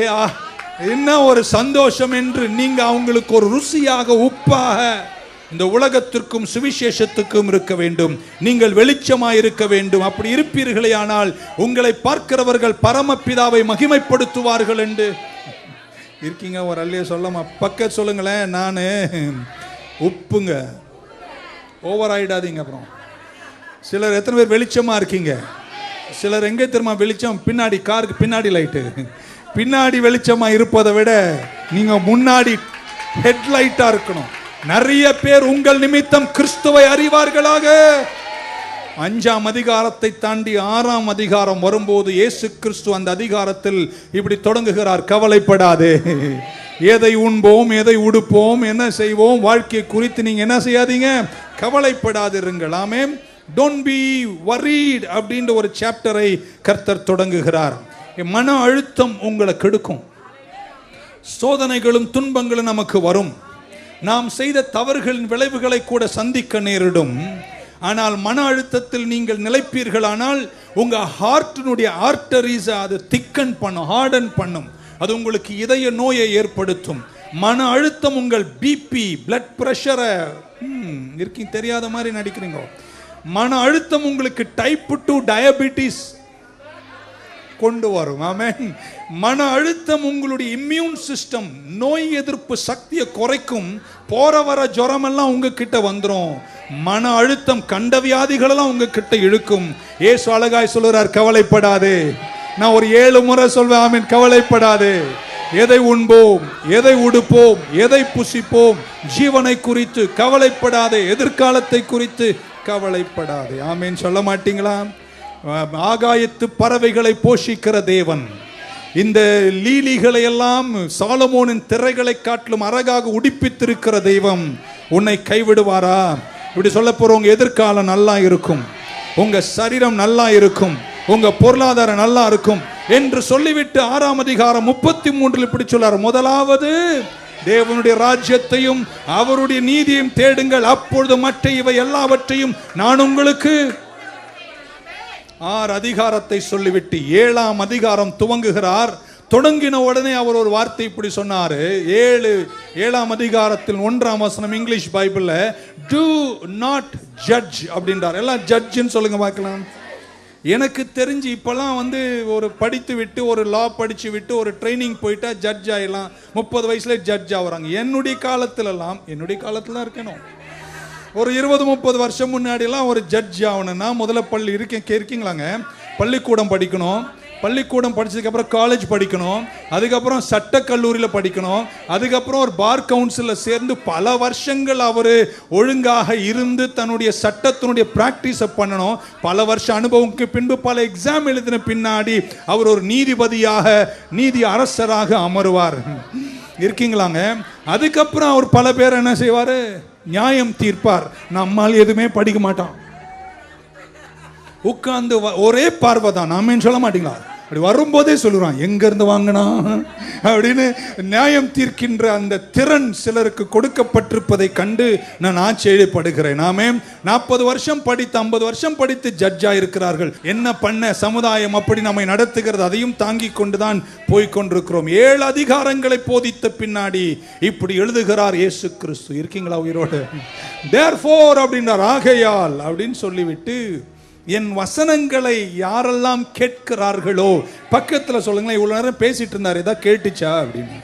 என்ன ஒரு சந்தோஷம் என்று நீங்க அவங்களுக்கு ஒரு ருசியாக, உப்பாக இந்த உலகத்திற்கும் சுவிசேஷத்துக்கும் இருக்க வேண்டும். நீங்கள் வெளிச்சமாய் இருக்க வேண்டும். அப்படி இருப்பீர்களே ஆனால் உங்களை பார்க்கிறவர்கள் பரமபிதாவை மகிமைப்படுத்துவார்கள் என்று இருக்கீங்க. ஒரு அல்லையே சொல்லாம பக்க சொல்லுங்களேன், நான் உப்புங்க, ஓவர் ஆயிடாதீங்க. அப்புறம் சிலர் எத்தனை பேர் வெளிச்சமா இருக்கீங்க? சிலர் எங்கே தெரியுமா வெளிச்சம்? பின்னாடி, காருக்கு பின்னாடி லைட்டு. பின்னாடி வெளிச்சமா இருப்பதை விட நீங்க முன்னாடி ஹெட்லைட்டா இருக்கணும். நிறைய பேர் உங்கள் நிமித்தம் கிறிஸ்துவை அறிவார்களாக. 5ஆம் அதிகாரத்தை தாண்டி 6ஆம் அதிகாரம் வரும்போது இயேசு கிறிஸ்து அந்த அதிகாரத்தில் இப்படி தொடங்குகிறார், கவலைப்படாதே. எதை உண்போம், எதை உடுப்போம், என்ன செய்வோம், வாழ்க்கை குறித்து நீங்க என்ன செய்யாதீங்க, கவலைப்படாதிருங்கள். ஆமென். டோன்ட் பி வரீட் அப்படின்ற ஒரு சாப்டரை கர்த்தர் தொடங்குகிறார். மன அழுத்தம் உங்களை கெடுக்கும். சோதனைகளும் துன்பங்களும் நமக்கு வரும். நாம் செய்த தவறுகளின் விளைவுகளை கூட சந்திக்க நேரிடும். ஆனால் மன அழுத்தத்தில் நீங்கள் நிலைப்பீர்களானால் உங்க ஹார்ட்டினுடைய ஆர்டரிஸ் அது திக்கன் பண்ணும், ஹார்டன் பண்ணும். அது உங்களுக்கு இதய நோயை ஏற்படுத்தும். மன அழுத்தம் உங்கள் பிபி, பிளட் பிரஷரை இருக்கீங்க தெரியாத மாதிரி நடிக்கிறீங்க. மன அழுத்தம் உங்களுக்கு டைப் 2 டயபிட்டிஸ் கொண்டு வரும். ஆமென். மன அழுத்தம் உங்களுடைய இம்யூன் சிஸ்டம், நோய் எதிர்ப்பு சக்தியை குறைக்கும். போற வர ஜுரம் எல்லாம் உங்ககிட்ட வந்துடும். மன அழுத்தம் கண்ட வியாதிகளெல்லாம் உங்ககிட்ட இழுக்கும். ஏசு அழகாய் சொல்றார், கவலைப்படாதே. நான் ஒரு 7 முறை சொல்வேன், ஆமென், கவலைப்படாதே. எதை உண்போம், எதை உடுப்போம், எதை புசிப்போம், ஜீவனை குறித்து கவலைப்படாதே, எதிர்காலத்தை குறித்து கவலைப்படாதே. ஆமென் சொல்ல மாட்டீங்களா? ஆகாயத்து பறவைகளை போஷிக்கிற தேவன், இந்த லீலிகளை எல்லாம் சாலமோனின் திரைகளை காட்டிலும் அழகாக உடுப்பித்திருக்கிற தெய்வம் உன்னை கைவிடுவாரா? இப்படி சொல்ல போறவங்க எதிர்காலம் நல்லா இருக்கும். உங்க சரீரம் நல்லா இருக்கும், உங்க பொருளாதாரம் நல்லா இருக்கும் என்று சொல்லிவிட்டு 6ஆம் அதிகாரம் 33 இப்படி சொல்றார், முதலாவது தேவனுடைய ராஜ்யத்தையும் அவருடைய நீதியையும் தேடுங்கள், அப்பொழுது மற்ற இவை எல்லாவற்றையும் நான் உங்களுக்கு. 6 அதிகாரத்தை சொல்லிவிட்டு 7ஆம் அதிகாரம் துவங்குகிறார். தொடங்கின உடனே அவர் ஒரு வார்த்தை இப்படி சொன்னாரு. 7ஆம் அதிகாரத்தில் 1ஆம் வசனம் இங்கிலீஷ் பைபிள்ல do not judge அப்படின்றார். எல்லாம் ஜட்ஜ்னு சொல்லுங்க பார்க்கலாம். எனக்கு தெரிஞ்சு இப்பெல்லாம் ஒரு படித்து விட்டு ஒரு லா படிச்சு விட்டு ஒரு ட்ரைனிங் போயிட்டா ஜட்ஜ் ஆயிடலாம், 30 வயசுல ஜட்ஜ் ஆகுறாங்க. என்னுடைய காலத்துல இருக்கணும், ஒரு 20-30 வருஷம் முன்னாடி எல்லாம் ஒரு ஜட்ஜ் ஆகணும்னா முதல்ல இருக்கீங்களாங்க, பள்ளிக்கூடம் படிக்கணும், பள்ளிக்கூடம் படிச்சதுக்கு அப்புறம் காலேஜ் படிக்கணும், அதுக்கப்புறம் சட்ட கல்லூரியில் படிக்கணும், அதுக்கப்புறம் ஒரு பார் கவுன்சிலில் சேர்ந்து பல வருஷங்கள் அவர் ஒழுங்காக இருந்து தன்னுடைய சட்டத்தினுடைய பிராக்டிஸை பண்ணணும். பல வருஷ அனுபவம்க்கு பின்பு பல எக்ஸாம் எழுதின பின்னாடி அவர் ஒரு நீதிபதியாக நீதி அரசராக அமருவார். இருக்கீங்களாங்க? அதுக்கப்புறம் அவர் பல பேர் என்ன செய்வார், நியாயம் தீர்ப்பார். நம்மால் எதுவுமே படிக்க மாட்டான், உட்கார்ந்து ஒரே பார்வை தான். நாம சொல்ல மாட்டீங்களா? அப்படி வரும்போதே சொல்லுறான், எங்க இருந்து வாங்கினா அப்படின்னு. நியாயம் தீர்க்கின்ற அந்த திறன் சிலருக்கு கொடுக்கப்பட்டிருப்பதை கண்டு நான் ஆச்சரியப்படுகிறேன். நாமே 40 வருஷம் படித்து 50 வருஷம் படித்து ஜட்ஜா இருக்கிறார்கள். என்ன பண்ண சமுதாயம் அப்படி நம்மை நடத்துகிறது, அதையும் தாங்கி கொண்டுதான் போய்கொண்டிருக்கிறோம். 7 அதிகாரங்களை போதித்த பின்னாடி இப்படி எழுதுகிறார் இயேசு கிறிஸ்து. இருக்கீங்களா உயிரோடு? therefore அப்படின்றார், ஆகையால் அப்படின்னு சொல்லிவிட்டு என் வசனங்களை யாரெல்லாம் கேட்கிறார்களோ, பக்கத்துல சொல்லுங்களேன், இவ்வளவு நேரம் பேசிட்டு இருந்தார், ஏதா கேட்டுச்சா அப்படின்னு.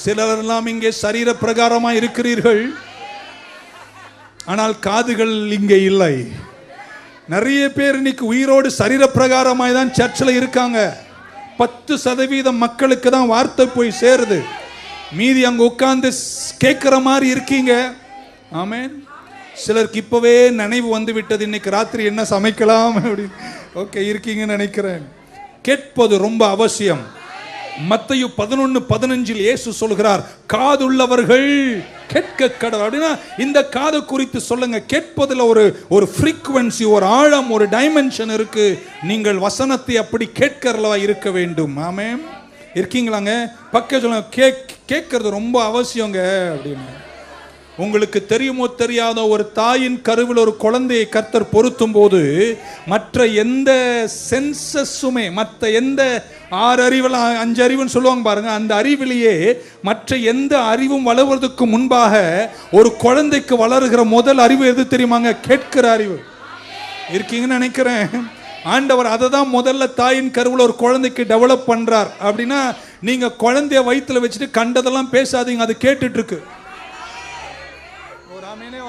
சிலரெல்லாம் இங்கே சரீர பிரகாரமா இருக்கிறீர்கள், ஆனால் காதுகள் இங்கே இல்லை. நிறைய பேர் இன்னைக்கு உயிரோடு சரீர பிரகாரமாய் தான் சர்ச்சில் இருக்காங்க. 10% மக்களுக்கு தான் வார்த்தை போய் சேருது, மீதி அங்க உட்கார்ந்து கேட்கிற மாதிரி இருக்கீங்க. ஆமென். சிலருக்கு இப்பவே நினைவு வந்து விட்டது, இன்னைக்கு ராத்திரி என்ன சமைக்கலாம் அப்படின்னு. ஓகே, இருக்கீங்கன்னு நினைக்கிறேன். கேட்பது ரொம்ப அவசியம். மத்தேயு 11:15 இயேசு சொல்கிறார், காதுள்ளவர்கள் கேட்க கடவுள் அப்படின்னா இந்த காது குறித்து சொல்லுங்க. கேட்பதில் ஒரு ஃப்ரீக்வன்சி, ஒரு ஆழம், ஒரு டைமென்ஷன் இருக்கு. நீங்கள் வசனத்தை அப்படி கேட்கிறவா இருக்க வேண்டும். ஆமென். இருக்கீங்களாங்க? பக்கம் சொல்லுங்க, கேட்கறது ரொம்ப அவசியங்க அப்படின்னு. உங்களுக்கு தெரியுமோ தெரியாதோ, ஒரு தாயின் கருவில் ஒரு குழந்தையை கர்த்தர் பொருத்தும் போது மற்ற எந்த சென்சஸுமே, மற்ற எந்த 6 அறிவில் 5 அறிவுன்னு சொல்லுவாங்க பாருங்க, அந்த அறிவிலேயே மற்ற எந்த அறிவும் வளர்வதற்கு முன்பாக ஒரு குழந்தைக்கு வளருகிற முதல் அறிவு எது தெரியுமாங்க? கேட்கிற அறிவு. இருக்கீங்கன்னு நினைக்கிறேன். ஆண்டவர் அதை தான் முதல்ல தாயின் கருவில் ஒரு குழந்தைக்கு டெவலப் பண்றார். அப்படின்னா நீங்க குழந்தைய வயிற்றுல வச்சுட்டு கண்டதெல்லாம் பேசாதீங்க, அது கேட்டுட்டு இருக்கு.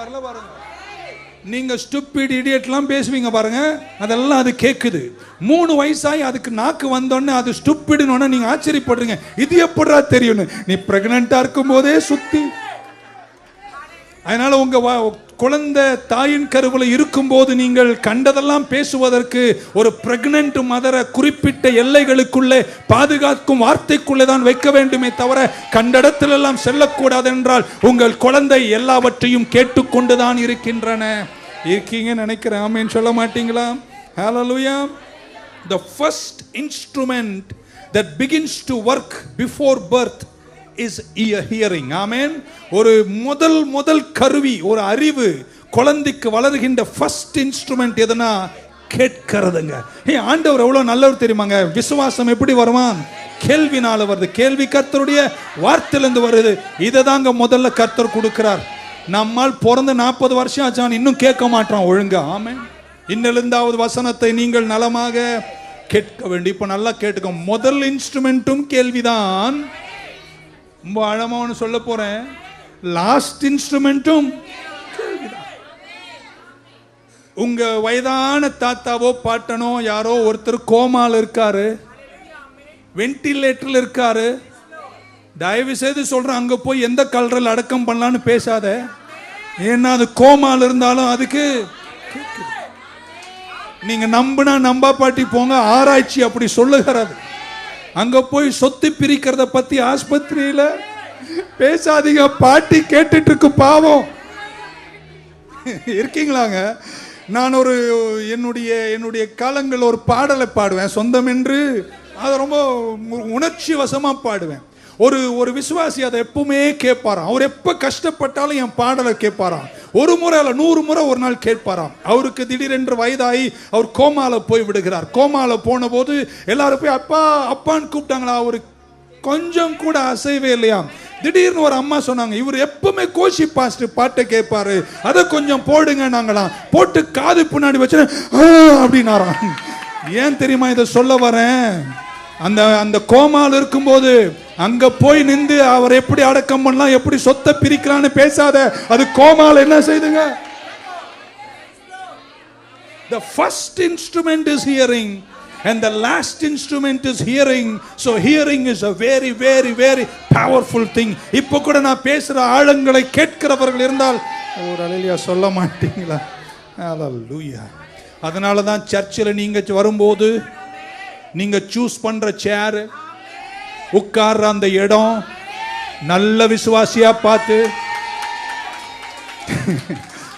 வரல பாருங்க, நீங்க ஸ்டூபிட் இடியட்லாம் பேசுவீங்க பாருங்க, அதெல்லாம் அது கேக்குது. 3 வயசாகி அதுக்கு நாக்கு வந்தோடனே அது ஸ்டூபிட்னு நீங்க ஆச்சரியப்படுறீங்க, இது எப்படிடா தெரியும்? நீ பிரெக்னண்டா இருக்கும் போதே சுத்தி. அதனால உங்க குழந்தை தாயின் கருவில் இருக்கும் போது நீங்கள் கண்டதெல்லாம் பேசுவதற்கு ஒரு பிரெக்னன்ட் மதரை குறிப்பிட்ட எல்லைகளுக்குள்ளே பாதுகாக்கும் வார்த்தைக்குள்ளே தான் வைக்க வேண்டுமே தவிர கண்டடத்தில் எல்லாம் செல்லக்கூடாது. என்றால் உங்கள் குழந்தை எல்லாவற்றையும் கேட்டுக்கொண்டுதான் இருக்கின்றன. இருக்கீங்க நினைக்கிறேன். ஆமென் சொல்ல மாட்டீங்களா? ஹalleluya. The first instrument that begins to work before birth is hearing. ஆமென். ஒரு முதல் கருவி, ஒரு அறிவு குழந்தைக்கு வளர்கின்ற ஃபர்ஸ்ட் இன்ஸ்ட்ருமெண்ட் எதுனா கேட்கிறதுங்க. ஆண்டவர் எவ்வளவு நல்லவர் தெரியுமாங்க? விசுவாசம் எப்படி வருவான்? கேள்வினால வருது. கேள்வி கர்த்தருடைய வார்த்தையிலிருந்து வருது. இதை தாங்க முதல்ல கர்த்தர் கொடுக்கிறார். நம்மால் பிறந்து 40 வருஷம் ஆச்சான், இன்னும் கேட்க மாட்டான் ஒழுங்கா. ஆமென். இன்னிலிருந்தாவது வசனத்தை நீங்கள் நலமாக கேட்க வேண்டும். இப்ப நல்லா கேட்டுக்கோ. முதல் இன்ஸ்ட்ருமெண்ட்டும் கேள்விதான். ரொம்ப ஆழமான சொல்ல போறேன். லாஸ்ட் இன்ஸ்ட்ருமெண்ட்டும் கேள்விதான். உங்க வயதான தாத்தாவோ பாட்டனோ யாரோ ஒருத்தர் கோமால இருக்காரு, வென்டிலேட்டர்ல இருக்காரு, தயவு செய்து சொல்றேன், அங்க போய் எந்த கல்றல் அடக்கம் பண்ணலான்னு பேசாத. ஏன்னா அது கோமால இருந்தாலும் அதுக்கு நீங்க நம்பினா நம்பா பாட்டி போங்க, ஆராய்ச்சி அப்படி சொல்லுகிறது. அங்க போய் சொத்து பிரிக்கிறத பத்தி ஆஸ்பத்திரியில பேசாதீங்க, பாட்டி கேட்டுட்டு இருக்கு பாவம். இருக்கீங்களாங்க? நான் என்னுடைய காலங்கள் ஒரு பாடலை பாடுவேன், சொந்தம் என்று. அதை ரொம்ப உணர்ச்சி வசமா பாடுவேன். ஒரு விசுவாசி அதை எப்பவுமே கேட்பாராம். அவர் எப்ப கஷ்டப்பட்டாலும் என் பாடலை கேட்பாராம். ஒரு முறை அல்ல 100 முறை ஒரு நாள் கேட்பாராம். அவருக்கு திடீரென்று வயதாகி அவர் கோமால போய் விடுகிறார். கோமால போன போது எல்லாரும் போய் அப்பா அப்பான்னு கூப்பிட்டாங்களா, அவரு கொஞ்சம் கூட அசைவே இல்லையாம். திடீர்னு ஒரு அம்மா சொன்னாங்க, இவர் எப்பவுமே கோஷி பாஸ்டர் பாட்டை கேட்பாரு, அதை கொஞ்சம் போடுங்க. நாங்களாம் போட்டு காது பின்னாடி வச்சு அப்படின்னாராம். ஏன் தெரியுமா இதை சொல்ல வரேன்? அந்த கோமால் இருக்கும்போது அங்க போய் நின்று அவர் எப்படி அடக்கம் பண்ணலாம், எப்படி சொத்தை பிரிக்கலான்னு பேசாத. அது கோமால் என்ன செய்துங்க? The first instrument is hearing and the last instrument is hearing. So hearing is a very very very powerful thing. இப்போ கூட நான் பேசுற ஆழங்களை கேட்கிறவர்கள் இருந்தால் ஒரு அல்லேலூயா சொல்ல மாட்டீங்களா? ஹalleluya. அதனால தான் சர்ச்சில் நீங்க வரும்போது நீங்க சூஸ் பண்ற சேர், உட்கார்ற அந்த இடம் நல்ல விசுவாசியா பார்த்து,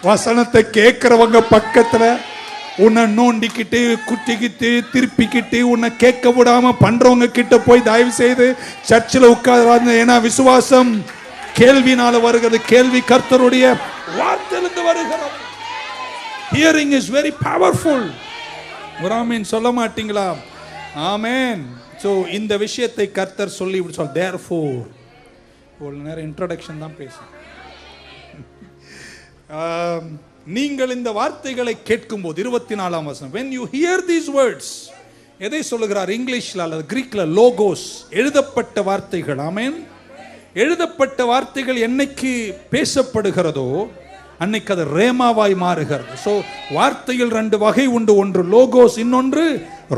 வசனத்தை கேட்கிறவங்க பக்கத்துல உன்னை நோண்டிக்கிட்டு குத்திக்கிட்டு திருப்பிக்கிட்டு உன்னை கேட்க விடாம பண்றவங்க கிட்ட போய் தயவு செய்து சர்ச்சில் உட்கார்ந்து. ஏன்னா விசுவாசம் கேள்வினால வருகிறது, கேள்வி கர்த்தருடைய வார்த்தையிலிருந்து வருகிறது. Hearing is very powerful. ஒரு ஆமென் சொல்ல மாட்டீங்களா? ஆமென். சோ இந்த விஷயத்தை கர்த்தர் சொல்லி சொல். therefore ஒரு நேரம் இன்ட்ரோடக்ஷன் தான் பேசுறேன். நீங்கள் இந்த வார்த்தைகளை கேட்கும்போது 24ஆம் வசனம், when you hear these words, எதை சொல்லுகிறார்? இங்கிலீஷ்ல அல்லது கிரீக்ல லோகோஸ், எழுதப்பட்ட வார்த்தைகள். ஆமென். எழுதப்பட்ட வார்த்தைகள் என்னைக்கு பேசப்படுகிறதோ அன்னைக்கு அது ரேமாவாய் மாறுகிறது. சோ வார்த்தையில் 2 வகை உண்டு, ஒன்று லோகோஸ், இன்னொன்று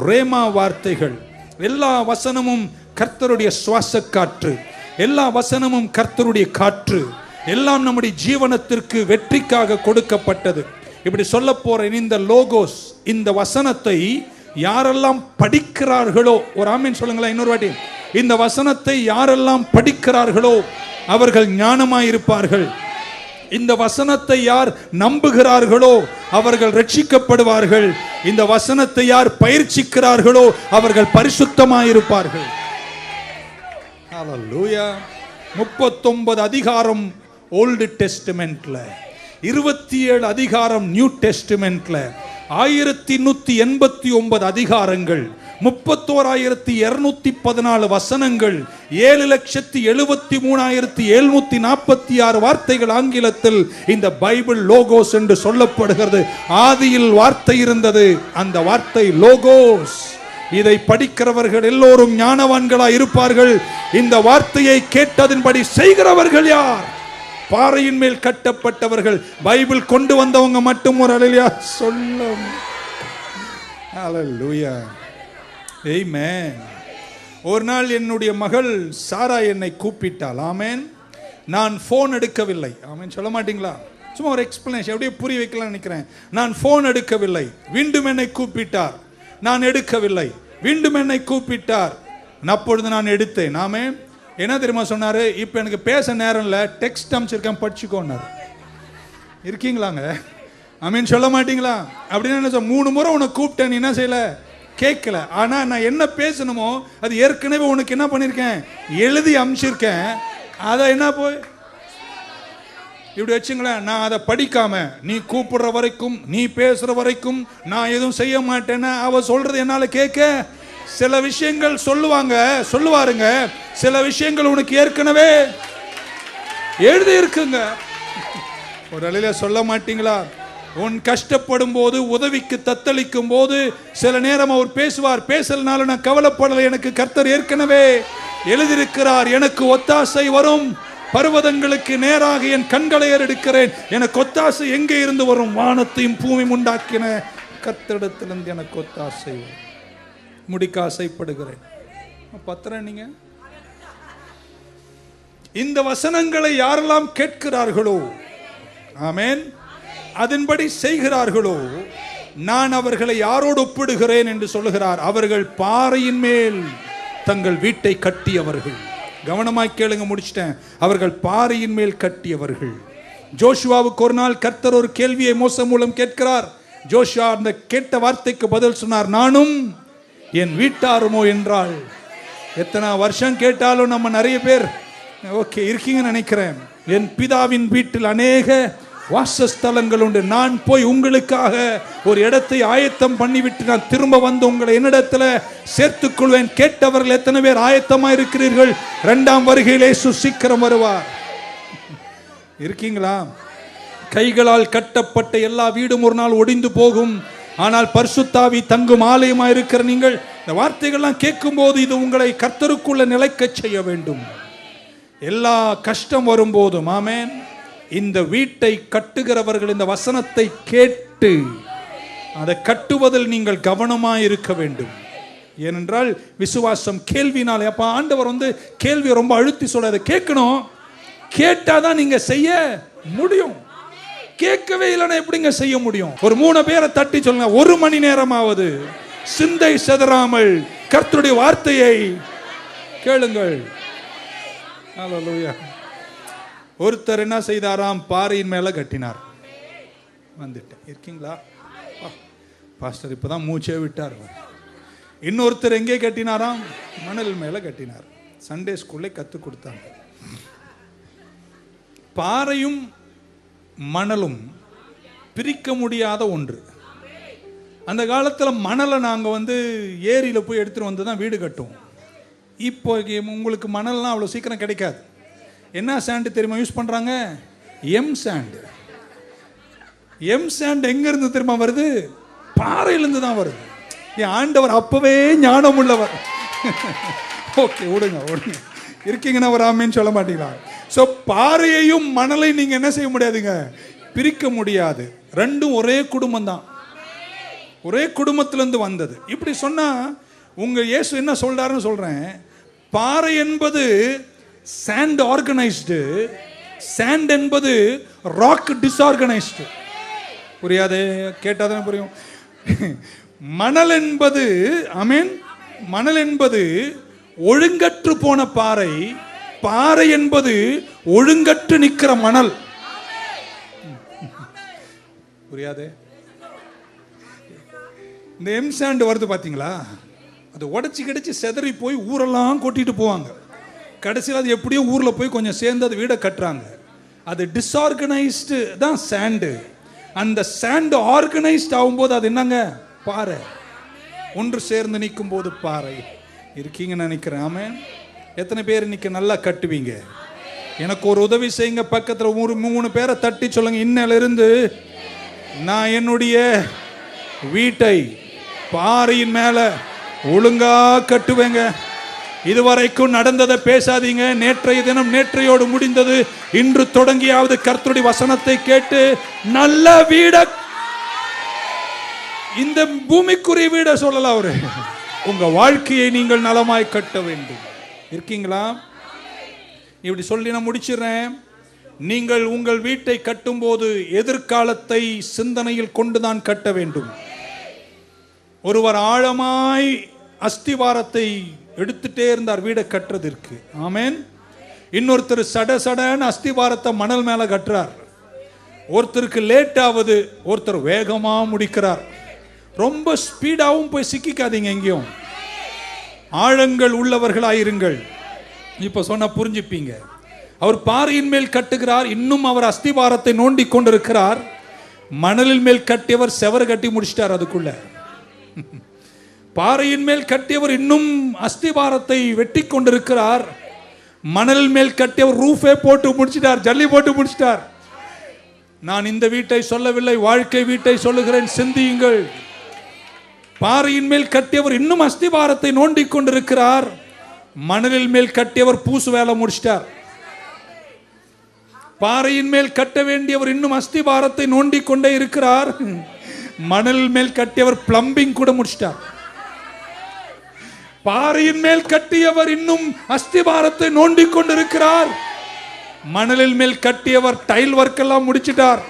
ரேமா வார்த்தைகள். எல்லா வசனமும் கர்த்தருடைய சுவாச காற்று, எல்லா வசனமும் கர்த்தருடைய காற்று, எல்லாம் நம்முடைய ஜீவனத்திற்கு வெற்றிக்காக கொடுக்கப்பட்டது. இப்படி சொல்ல போறேன், இந்த லோகோஸ், இந்த வசனத்தை யாரெல்லாம் படிக்கிறார்களோ, ஒரு ஆமென் சொல்லுங்களேன் இன்னொரு வாட்டி. இந்த வசனத்தை யாரெல்லாம் படிக்கிறார்களோ அவர்கள் ஞானமாய் இருப்பார்கள். இந்த வசனத்தை யார் நம்புகிறார்களோ அவர்கள் ரட்சிக்கப்படுவார்கள். இந்த வசனத்தை யார் பயிற்சிக்கிறார்களோ அவர்கள் பரிசுத்தமாய் இருப்பார்கள். ஹalleluya. 39 அதிகாரம் ஓல்டு டெஸ்டமென்ட்ல, 27 அதிகாரம் நியூ டெஸ்டமென்ட்ல, 1189 அதிகாரங்கள், 31,214 வசனங்கள், 7,73,746 வார்த்தைகள் ஆங்கிலத்தில் இந்த பைபிள் லோகோஸ் என்று சொல்லப்படுகிறது. ஆதியில் வார்த்தை இருந்தது, அந்த வார்த்தை லோகோஸ். இதை படிக்கிறவர்கள் எல்லோரும் ஞானவான்களாய் இருப்பார்கள். இந்த வார்த்தையை கேட்டதின்படி செய்கிறவர்கள் யார்? பாறையின் மேல் கட்டப்பட்டவர்கள். பைபிள் கொண்டு வந்தவங்க மட்டும் ஒரு அல்லேலூயா சொல்லும். ஹalleluya. ஆமென். ஒரு நாள் என்னுடைய மகள் சாரா என்னை கூப்பிட்டாள். ஆமென். நான் போன் எடுக்கவில்லை. ஆமென் சொல்ல மாட்டீங்களா? சும்மா ஒரு எக்ஸ்பிளனேஷன் அப்படியே புரிய வைக்கலாம் நினைக்கிறேன். நான் போன் எடுக்கவில்லை. மீண்டும் என்னை கூப்பிட்டார், நான் எடுக்கவில்லை. மீண்டும் என்னை கூப்பிட்டார், அப்பொழுது நான் எடுத்தேன். ஆமென். என்ன தெரியுமா சொன்னாரு? இப்போ எனக்கு பேச நேரம் இல்லை, டெக்ஸ்ட் அனுப்பிச்சிருக்கேன் படிச்சுக்கோன்னாரு. இருக்கீங்களாங்க? ஆமென் சொல்ல மாட்டீங்களா? அப்படின்னு என்ன சொல்ல, 3 முறை உன்னை கூப்பிட்டேன், நீ என்ன செய்யல? கேட்கல. ஆனா நான் என்ன பேசணுமோ அது ஏற்கனவே உனக்கு என்ன பண்ணிருக்கேன்? எழுதி அனுப்பிச்சிருக்கேன். அதை என்ன போய் இப்படி வச்சுங்களேன். நான் அதை படிக்காம நீ கூப்பிடுற வரைக்கும், நீ பேசுற வரைக்கும் நான் எதுவும் செய்ய மாட்டேன்னா அவ சொல்றது என்னால கேட்க. சில விஷயங்கள் சொல்லுவாருங்க, சில விஷயங்கள் உனக்கு ஏற்கனவே எழுதி இருக்குங்க. ஒரு அலையில சொல்ல மாட்டீங்களா? உன் கஷ்டப்படும் போது, உதவிக்கு தத்தளிக்கும் போது சில நேரம் அவர் பேசுவார். பேசலனால நான் கவலைப்படலை, எனக்கு கர்த்தர் ஏற்கனவே எழுதியிருக்கிறார். எனக்கு ஒத்தாசை வரும், பர்வதங்களுக்கு நேராக என் கண்களை ஏறெடுக்கிறேன். எனக்கு ஒத்தாசை எங்கே இருந்து வரும்? வானத்தையும் பூமியும் உண்டாக்கின கர்த்தரிடத்திலிருந்து எனக்கு ஒத்தாசை வரும். முடிக்க ஆசைப்படுகிறேன். பத்திரம் நீங்க இந்த வசனங்களை யாரெல்லாம் கேட்கிறார்களோ, ஆமென், அதன்படி செய்கிறார்களோ, நான் அவர்களை யாரோடு ஒப்பிடுகிறேன் என்று சொல்லுகிறார்? அவர்கள் பாறையின் மேல் தங்கள் வீட்டை கட்டியவர்கள். கவனமாய் கேளுங்க, முடிச்சிட்டேன். அவர்கள் பாறையின் மேல் கட்டியவர்கள். ஜோஷுவாவுக்கு ஒரு நாள் கர்த்தர் ஒரு கேள்வியை மோசே மூலம் கேட்கிறார். ஜோஷுவா அந்த கேட்ட வார்த்தைக்கு பதில் சொன்னார், நானும் என் வீட்டாருமோ என்றாள். எத்தனை வருஷம் கேட்டாலும் நம்ம நிறைய பேர் ஓகே இருக்கீங்கன்னு நினைக்கிறேன். என் பிதாவின் வீட்டில் அநேக வாசஸ்தலங்கள் உண்டு, நான் போய் உங்களுக்காக ஒரு இடத்தை ஆயத்தம் பண்ணிவிட்டு நான் திரும்ப வந்து உங்களை என்னிடத்துல சேர்த்துக் கொள்வேன். கேட்டவர்கள் எத்தனை பேர் ஆயத்தமா இருக்கிறீர்கள்? இரண்டாம் வருகையிலே சீக்கிரம் வருவார். இருக்கீங்களா? கைகளால் கட்டப்பட்ட எல்லா வீடும் ஒரு நாள் ஒடிந்து போகும், ஆனால் பரிசுத்தாவி தங்கும் ஆலயமா இருக்கிற நீங்கள் இந்த வார்த்தைகள்லாம் கேட்கும் போது இது உங்களை கர்த்தருக்குள்ள நிலைக்க செய்ய வேண்டும். எல்லா கஷ்டம் வரும்போதும் ஆமென், இந்த வீட்டை கட்டுகிறவர்கள் இந்த வசனத்தை கேட்டு அதை கட்டுவதில் நீங்கள் கவனமாக இருக்க வேண்டும். ஏனென்றால் விசுவாசம் கேள்வினாலே. அப்ப ஆண்டவர் கேள்வி ரொம்ப அழுத்தி சொல்றாரு, கேட்கணும், கேட்டாதான் நீங்க செய்ய முடியும். கேட்கவே இல்லைன்னா எப்படிங்க செய்ய முடியும்? ஒரு 3 பேரை தட்டி சொல்லுங்க, 1 மணி நேரமாவது சிந்தை செதறாமல் கர்த்தருடைய வார்த்தையை கேளுங்கள். ஹல்லேலூயா. ஒருத்தர் என்ன செய்தாராம்? பாறையின் மேல கட்டினார். வந்துட்டேன். இருக்கீங்களா பாஸ்டர்? இப்பதான் மூச்சே விட்டார். இன்னொருத்தர் எங்கே கட்டினாராம்? மணல் மேல கட்டினார். சண்டே ஸ்கூல்ல கத்து கொடுத்தாங்க. பாறையும் மணலும் பிரிக்க முடியாத ஒன்று. அந்த காலத்தில் மணலை நாங்கள் ஏரியில் போய் எடுத்துகிட்டு வந்து தான் வீடு கட்டுவோம். இப்போ உங்களுக்கு மணல்லாம் அவ்வளோ சீக்கிரம் கிடைக்காது. என்ன சாண்டு தெரியுமா யூஸ் பண்ணுறாங்க? M sand. எம் சாண்ட் எங்கேருந்து தெரியுமா வருது? பாறையிலேருந்து தான் வருது. என் ஆண்டவர் அப்பவே ஞானம் உள்ளவர். ஓகே, விடுங்க. இருக்கீங்கன்னா ஒரு ஆமேன்னு சொல்ல மாட்டீங்களா? ஸோ பாறையையும் மணலை நீங்கள் என்ன செய்ய முடியாதுங்க, பிரிக்க முடியாது. ரெண்டும் ஒரே குடும்பம் தான், ஒரே குடும்பத்திலிருந்து வந்தது. இப்படி சொன்னா உங்க இயேசு என்ன சொல்றாருன்னு சொல்றேன். பாறை என்பது சாண்ட் ஆர்கனைஸ்டு, சாண்ட் என்பது ராக் டிஸ்ஆர்கனைஸ்டு. புரியாது? கேட்டாதான் புரியும். மணல் என்பது ஆமென், மணல் என்பது ஒழுங்கற்று போன பாறை, பாறை என்பது ஒழுங்கற்று நிற்கிற மணல். புரியாது? இந்த எம் சாண்ட் வருது பாத்தீங்களா, அது உடச்சி கிடைச்சி செதறி போய் ஊரெல்லாம் கொட்டிட்டு போவாங்க. கடைசியில் அது எப்படியோ ஊரில் போய் கொஞ்சம் சேர்ந்து அது வீடை கட்டுறாங்க. அது டிஸ்ஆர்கனைஸ்டு தான் சாண்டு. அந்த சாண்டு ஆர்கனைஸ்ட் ஆகும்போது அது என்னங்க, பாறை. ஒன்று சேர்ந்து நிற்கும் போது பாறை. இருக்கீங்கன்னு நினைக்கிறேன். ஆமென். எத்தனை பேர் இன்னைக்கு நல்லா கட்டுவீங்க? எனக்கு ஒரு உதவி செய்யுங்க. பக்கத்தில் 3 பேரை தட்டி சொல்லுங்க, இன்னிலிருந்து நான் என்னுடைய வீட்டை பாறையின் மேல ஒழுங்கா கட்டுவேங்க. இதுவரைக்கும் நடந்ததை பேசாதீங்க. நேற்றைய தினம் நேற்றையோடு முடிந்தது. இன்று தொடங்கியாவது கர்த்தருடைய வசனத்தை கேட்டு நல்ல வீட, இந்த பூமிக்குரிய வீட சொல்லலாம். அவரு உங்க வாழ்க்கையை நீங்கள் நலமாய் கட்ட வேண்டும். இருக்கீங்களா? இப்படி சொல்லி நான் முடிச்சிடுறேன். நீங்கள் உங்கள் வீட்டை கட்டும்போது எதிர்காலத்தை சிந்தனையில் கொண்டுதான் கட்ட வேண்டும். ஒருவர் ஆழமாய் அஸ்திவாரத்தை எடுத்துட்டே இருந்தார் வீடை கட்டுறதற்கு. ஆமென். இன்னொருத்தர் சடன்னு அஸ்திவாரத்தை மணல் மேல கட்டுறார். ஒருத்தருக்கு லேட் ஆகுது, ஒருத்தர் வேகமா முடிக்கிறார். ரொம்ப ஸ்பீடாவும் போய் சிக்கிக்காதீங்க எங்கேயும். ஆழங்கள் உள்ளவர்களாயிருங்கள். இப்ப சொன்னா புரிஞ்சுப்பீங்க. அவர் பாறையின் மேல் கட்டுகிறார், இன்னும் அவர் அஸ்திவாரத்தை நோண்டி கொண்டிருக்கிறார். மணலின் மேல் கட்டியவர் செவர் கட்டி முடிச்சிட்டார். அதுக்குள்ள பாறையின் மேல் கட்டியவர் இன்னும் அஸ்திவாரத்தை வெட்டி கொண்டிருக்கிறார். மணல் மேல் கட்டியவர் ரூஃபே போட்டு முடிச்சிட்டார், ஜல்லி போட்டு முடிச்சிட்டார். நான் இந்த வீட்டை சொல்லவில்லை, வாழ்க்கை வீட்டை சொல்லுகிறேன். சிந்தியுங்கள். பாறையின் மேல் கட்டியவர் இன்னும் அஸ்திவாரத்தை நோண்டி கொண்டிருக்கிறார். மணலில் மேல் கட்டியவர் பூசு வேலை முடிச்சிட்டார். பாறையின் மேல் கட்ட வேண்டியவர் இன்னும் அஸ்திவாரத்தை நோண்டி கொண்டே இருக்கிறார். மணல் மேல் கட்டியவர் பிளம்பிங் கூட முடிச்சிட்டார். பாறையின் மேல் கட்டியவர் இன்னும் அஸ்திவாரத்தை நோண்டி கொண்டிருக்கிறார். மணலில் மேல் கட்டியவர் டைல் ஒர்க் எல்லாம் முடிச்சிட்டார்.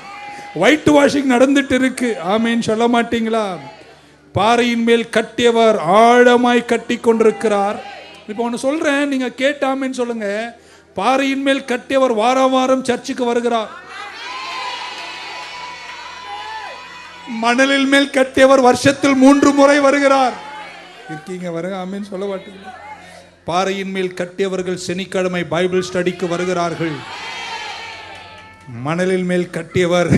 ஒயிட் வாஷிங் நடந்துட்டு இருக்கு. ஆமேன் சொல்ல மாட்டீங்களா? பாறையின் மேல் கட்டியவர் ஆழமாய் கட்டி கொண்டிருக்கிறார். இப்போ ஒன்று சொல்றேன், நீங்க கேட்டாமேன்னு சொல்லுங்க. பாறையின் மேல் கட்டியவர் வாரம் வாரம் சர்ச்சுக்கு வருகிறார். மணலில் மேல் கட்டியவர் வருஷத்தில் 3 முறை வருகிறார். இருக்கீங்க வருங்க ஆமீன் சொல்ல மாட்டீங்க. பாறையின் மேல் கட்டியவர்கள் சனிக்கிழமை பைபிள் ஸ்டடிக்கு வருகிறார்கள். மணலில் மேல் கட்டியவர்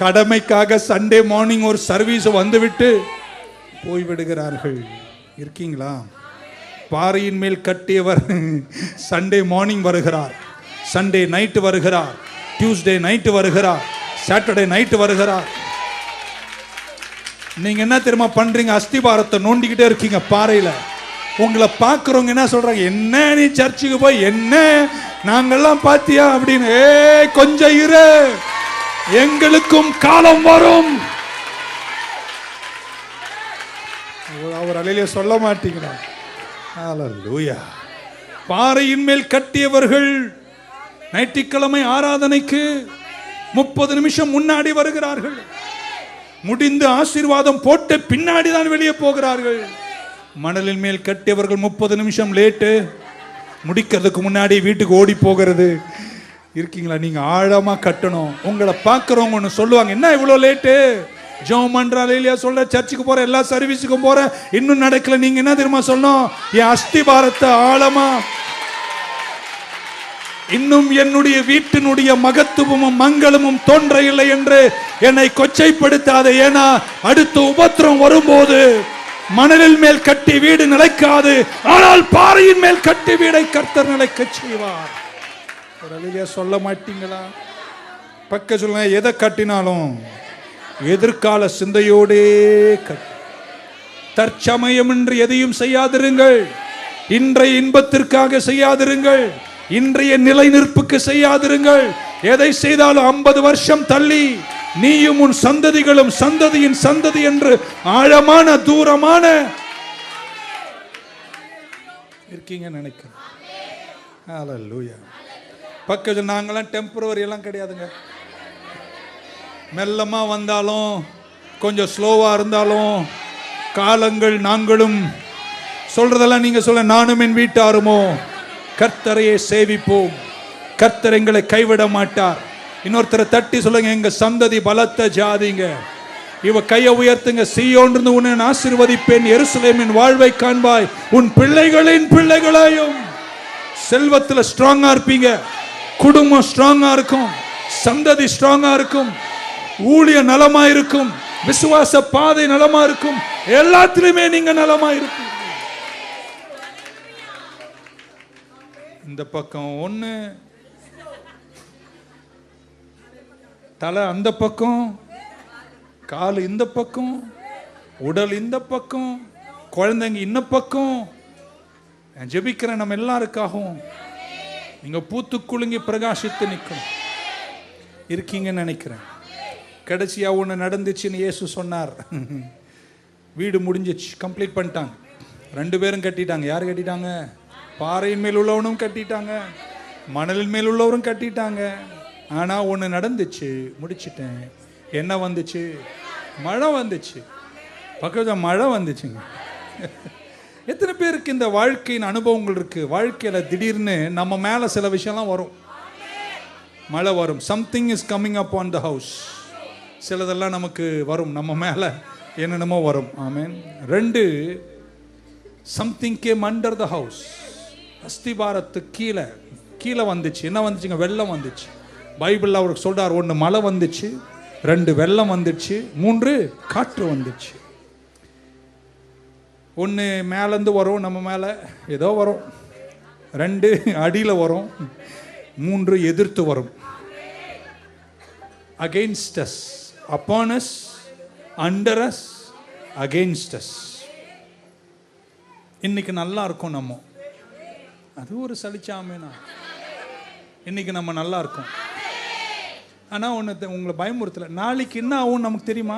கடமைக்காக சண்டே மார்னிங் ஒரு சர்வீஸ் வந்துவிட்டு போய்விடுகிறார்கள். இருக்கீங்களா? பாறையின் மேல் கட்டியவர் சண்டே மார்னிங் வருகிறார், சண்டே நைட்டு வருகிறார், டியூஸ்டே நைட்டு வருகிறார், சாட்டர்டே நைட்டு வருகிறார். நீங்க என்ன தெரியுமா பண்றீங்க? அஸ்திபாரத்தை நோண்டிக்கிட்டே இருக்கீங்க பாறையில. உங்களை பார்க்குறவங்க என்ன சொல்றாங்க? என்ன நீ சர்ச்சுக்கு போய் என்ன நாங்கெல்லாம் பாத்தியா அப்படின்னு. கொஞ்சம் இரு, எங்களுக்கும் காலம் வரும். அவர் அலையிலே சொல்ல மாட்டீங்களா? ஹல்லேலூயா. பாறையின் மேல் கட்டியவர்கள் ஞாயிற்றுக்கிழமை ஆராதனைக்கு 30 நிமிஷம் முன்னாடி வருகிறார்கள். முடிந்து ஆசீர்வாதம் போட்டு பின்னாடி தான் வெளியே போகிறார்கள். மணலின் மேல் கட்டியவர்கள் 30 நிமிஷம் லேட்டு, முடிக்கிறதுக்கு முன்னாடி வீட்டுக்கு ஓடி போகிறது. இருக்கீங்களா? நீங்க ஆழமா கட்டணும். உங்களை பார்க்குறவங்க ஒன்று சொல்லுவாங்க, என்ன இவ்வளோ லேட்டு? ஜெபம் பண்றாங்க இல்லையா, சொல்ற சர்ச்சுக்கு போற, எல்லா சர்வீஸுக்கும் போற, இன்னும் நடக்கல. நீங்க என்ன தெரியுமா சொல்லணும்? என் அஸ்திபாரத்தை ஆழமா, இன்னும் என்னுடைய வீட்டினுடைய மகத்துவமும் மங்களமும் தோன்ற இல்லை என்று என்னை கொச்சைப்படுத்தாது. ஏன்னா அடுத்த உபத்திரம் வரும்போது மணலில் மேல் கட்டி வீடு நிலைக்காது, ஆனால் பாறையின் மேல் கட்டி வீடை கர்த்தர் நிலைக்க செய்வார். ஒரு அழியா சொல்ல மாட்டீங்களா? பக்க சொல்ல, எதை கட்டினாலும் எதிர்கால சிந்தையோடே கட்டி, தற்சமயம் என்று எதையும் செய்யாதிருங்கள். இன்றைய இன்பத்திற்காக செய்யாதிருங்கள், இன்றைய நிலை நிற்புக்கு செய்யாதிருங்கள். எதை செய்தாலும் 50 வருஷம் தள்ளி நீயும் உன் சந்ததிகளும் சந்ததியின் சந்ததி என்று ஆழமான தூரமான இருக்கீங்க நினைக்கிறேன். ஹல்லேலூயா. பக்கத்தில் நாங்களாம் டெம்பரவரி எல்லாம் கிடையாதுங்க. மெல்லமா வந்தாலும் கொஞ்சம் ஸ்லோவா இருந்தாலும் காலங்கள், நாங்களும் சொல்றதெல்லாம் நீங்க சொல்ல, நானும் என் வீட்டாருமோ கர்த்தரையே சேவிப்போம், கர்த்தர் எங்களை கைவிட மாட்டார். இன்னொருத்தரை தட்டி சொல்லுங்க, எங்க சந்ததி பலத்த ஜாதிங்க. இவ கையை உயர்த்துங்க. சீயோனிலிருந்து உன்னை ஆசீர்வதிப்பேன், எருசலேமின் வாழ்வை காண்பாய், உன் பிள்ளைகளின் பிள்ளைகளையும். செல்வத்தில் ஸ்ட்ராங்கா இருப்பீங்க, குடும்பம் ஸ்ட்ராங்கா இருக்கும், சந்ததி ஸ்ட்ராங்கா இருக்கும், ஊழிய நலமா இருக்கும், விசுவாச பாதை நலமா இருக்கும், எல்லாத்திலுமே நீங்க நலமா இருப்பீங்க. இந்த பக்கம் ஒண்ணு, தலை அந்த பக்கம், கால் இந்த பக்கம், உடல் இந்த பக்கம், குழந்தைங்க இந்த பக்கம். நான் ஜெபிக்கிறேன் நம்ம எல்லாருக்காகவும் நீங்க பூத்து குலுங்கி பிரகாசித்து நிற்கும் இருக்கீங்கன்னு நினைக்கிறேன். கடைசியா ஒன்று நடந்துச்சுன்னு இயேசு சொன்னார். வீடு முடிஞ்சிச்சு, கம்ப்ளீட் பண்ணிட்டாங்க. 2 பேரும் கட்டிட்டாங்க. யார் கட்டிட்டாங்க? பாறையின் மேல் உள்ளவனும் கட்டிட்டாங்க, மணலின் மேல் உள்ளவரும் கட்டிட்டாங்க. ஆனா ஒன்று நடந்துச்சு, முடிச்சிட்டேன். என்ன வந்துச்சு? மழை வந்துச்சு. பக்கத்தில் மழை வந்துச்சுங்க. எத்தனை பேருக்கு இந்த வாழ்க்கையின் அனுபவங்கள் இருக்கு? வாழ்க்கையில திடீர்னு நம்ம மேல சில விஷயம்லாம் வரும், மழை வரும். Something is coming up on the house. சிலதெல்லாம் நமக்கு வரும், நம்ம மேல என்னென்னமோ வரும். Amen. 2, something came under the house. அஸ்திபாரத்து கீழே கீழே வந்துச்சு. என்ன வந்துச்சுங்க? வெள்ளம் வந்துச்சு. பைபிளில் அவருக்கு சொல்றார், 1 மழை வந்துச்சு, 2 வெள்ளம் வந்துச்சு, 3 காற்று வந்துச்சு. 1 மேலேருந்து வரும், நம்ம மேலே ஏதோ வரும், 2 அடியில் வரும், 3 எதிர்த்து வரும். against us, upon us, under us, against us. இன்னைக்கு நல்லா இருக்கும் நம்ம, அது ஒரு சலிச்சாமேனா. இன்னைக்கு நம்ம நல்லா இருக்கும். ஆனால் ஒன்று உங்களை பயமுறுத்தலை, நாளைக்கு என்ன ஆகும் நமக்கு தெரியுமா?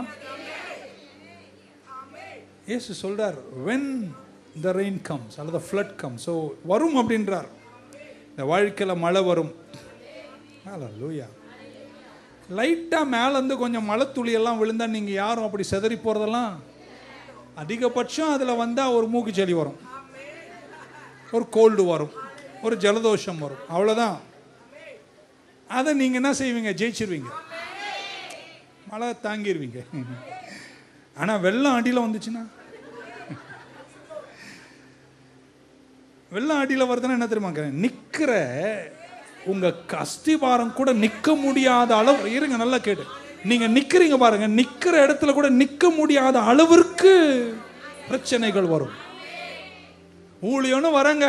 இயேசு சொல்றார், when the rain comes அல்லது flood comes. ஸோ வரும் அப்படின்றார். இந்த வாழ்க்கையில் மழை வரும். ஹல்லேலூயா. லைட்டாக மேலேருந்து கொஞ்சம் மழை துளியெல்லாம் விழுந்தா நீங்கள் யாரும் அப்படி செதறி போகிறதெல்லாம், அதிகபட்சம் அதில் வந்தால் ஒரு மூக்குச்சளி வரும், ஒரு கோல்டு வரும், ஒரு ஜலதோஷம் வரும், அவ்வளோதான். அதை நீங்கள் என்ன செய்வீங்க? ஜெயிச்சிருவீங்க. மழை தாங்கிடுவீங்க. ஆனால் வெள்ளம் அடியில் வந்துச்சுன்னா, வெள்ளம் அடியில் வருதுன்னா என்ன தெரியுமா, நிற்கிற உங்கள் அஸ்திபாரம் கூட நிற்க முடியாத அளவு, இருங்க நல்லா கேட்டு, நீங்கள் நிற்கிறீங்க பாருங்க, நிற்கிற இடத்துல கூட நிற்க முடியாத அளவிற்கு பிரச்சனைகள் வரும். ஊழியம்னு வரங்க,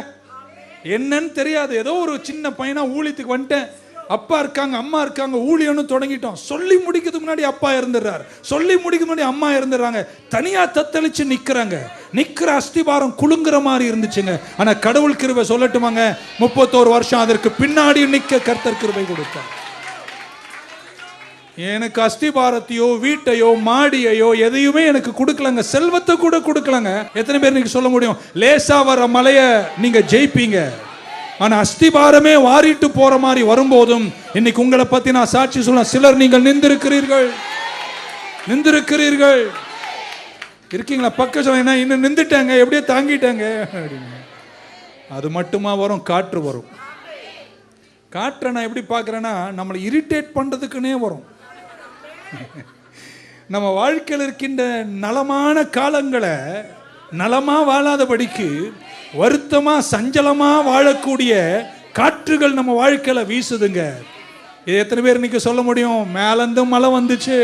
என்னன்னு தெரியாது, ஏதோ ஒரு சின்ன பையனா ஊழியத்துக்கு வந்துட்டேன், அப்பா இருக்காங்க அம்மா இருக்காங்க, ஊழியம்னு தொடங்கிட்டோம். சொல்லி முடிக்கிறதுக்கு முன்னாடி அப்பா இருந்துடுறாரு, சொல்லி முடிக்க முன்னாடி அம்மா இருந்துடுறாங்க, தனியா தத்தளிச்சு நிக்கிறாங்க. நிக்கிற அஸ்திபாரம் குலுங்குற மாதிரி இருந்துச்சுங்க. ஆனா கடவுள் கிருபை சொல்லட்டுமாங்க, 31 வருஷம் அதற்கு பின்னாடி நிக்க கர்த்தர் கிருபை கொடுத்தார். எனக்கு அஸ்திபாரத்தையோ வீட்டையோ மாடியையோ எதையுமே எனக்கு கொடுக்கலங்க, செல்வத்தை கூட கொடுக்கலங்க. எத்தனை பேர் நீங்க சொல்ல முடியும், லேசா வர மலைய நீங்க ஜெயிப்பீங்க, ஆனா அஸ்திபாரமே வாரிட்டு போற மாதிரி வரும்போதும், இன்னைக்கு உங்களை பத்தி நான் சாட்சி சொல்ல, சிலர் நீங்கள் நிந்திருக்கிறீர்கள். இருக்கீங்களா? பக்கம் சொல்ல, இன்னும் நின்றுட்டாங்க, எப்படியே தாங்கிட்டாங்க அப்படின்னு. அது மட்டுமா வரும், காற்று வரும். காற்றை நான் எப்படி பார்க்குறேன்னா, நம்மளை இரிட்டேட் பண்ணுறதுக்குன்னே வரும். நம்ம வாழ்க்கையில் இருக்கின்ற நலமான காலங்களை நலமா வாழாதபடிக்கு வருத்தமா சஞ்சலமா வாழக்கூடிய காற்றுகள் நம்ம வாழ்க்கையில வீசுதுங்க. இது எத்தனை பேர் இன்னைக்கு சொல்ல முடியும்? மேலந்து மழை வந்துச்சு,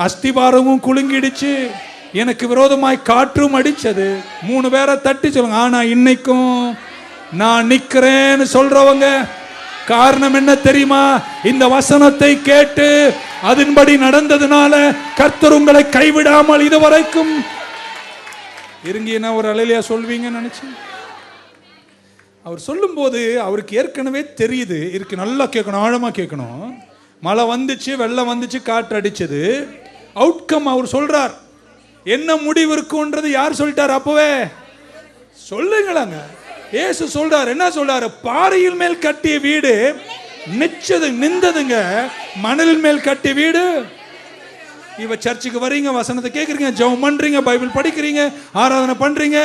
அஸ்திபாரமும் குலுங்கிடுச்சு, எனக்கு விரோதமாய் காற்றும் அடிச்சது. 3 பேரை தட்டி சொல்லுங்க, ஆனா இன்னைக்கும் நான் நிக்கிறேன்னு சொல்றவங்க காரணம் என்ன தெரியுமா? இந்த வசனத்தை கேட்டு அதன்படி நடந்ததுனால கர்த்தர் உங்களை கைவிடாமல் இதுவரைக்கும் இருங்கீன்னா ஒரு அலையிலையா சொல்வீங்கன்னு நினைச்சேன். அவர் சொல்லும் போது அவருக்கு ஏற்கனவே தெரியுது, இருக்கு, நல்லா கேட்கணும், ஆழமா கேட்கணும். மழை வந்துச்சு, வெள்ளம் வந்துச்சு, காற்று அடிச்சது, அவுட்கம் அவர் சொல்றார். என்ன முடிவு இருக்குன்றது யார் சொல்லிட்டார்? அப்பவே சொல்லுங்களாங்க. இயேசு சொல்றாரு, என்ன சொல்றாரு? பாறையில் மேல் கட்டிய வீடு நின்றதுங்க, மணலின் மேல் கட்டிய வீடு. இவ சர்ச்சுக்கு வரீங்க, வசனத்தை கேட்குறீங்க, ஜெபம் பண்றீங்க, பைபிள் படிக்கிறீங்க, ஆராதனை பண்றீங்க,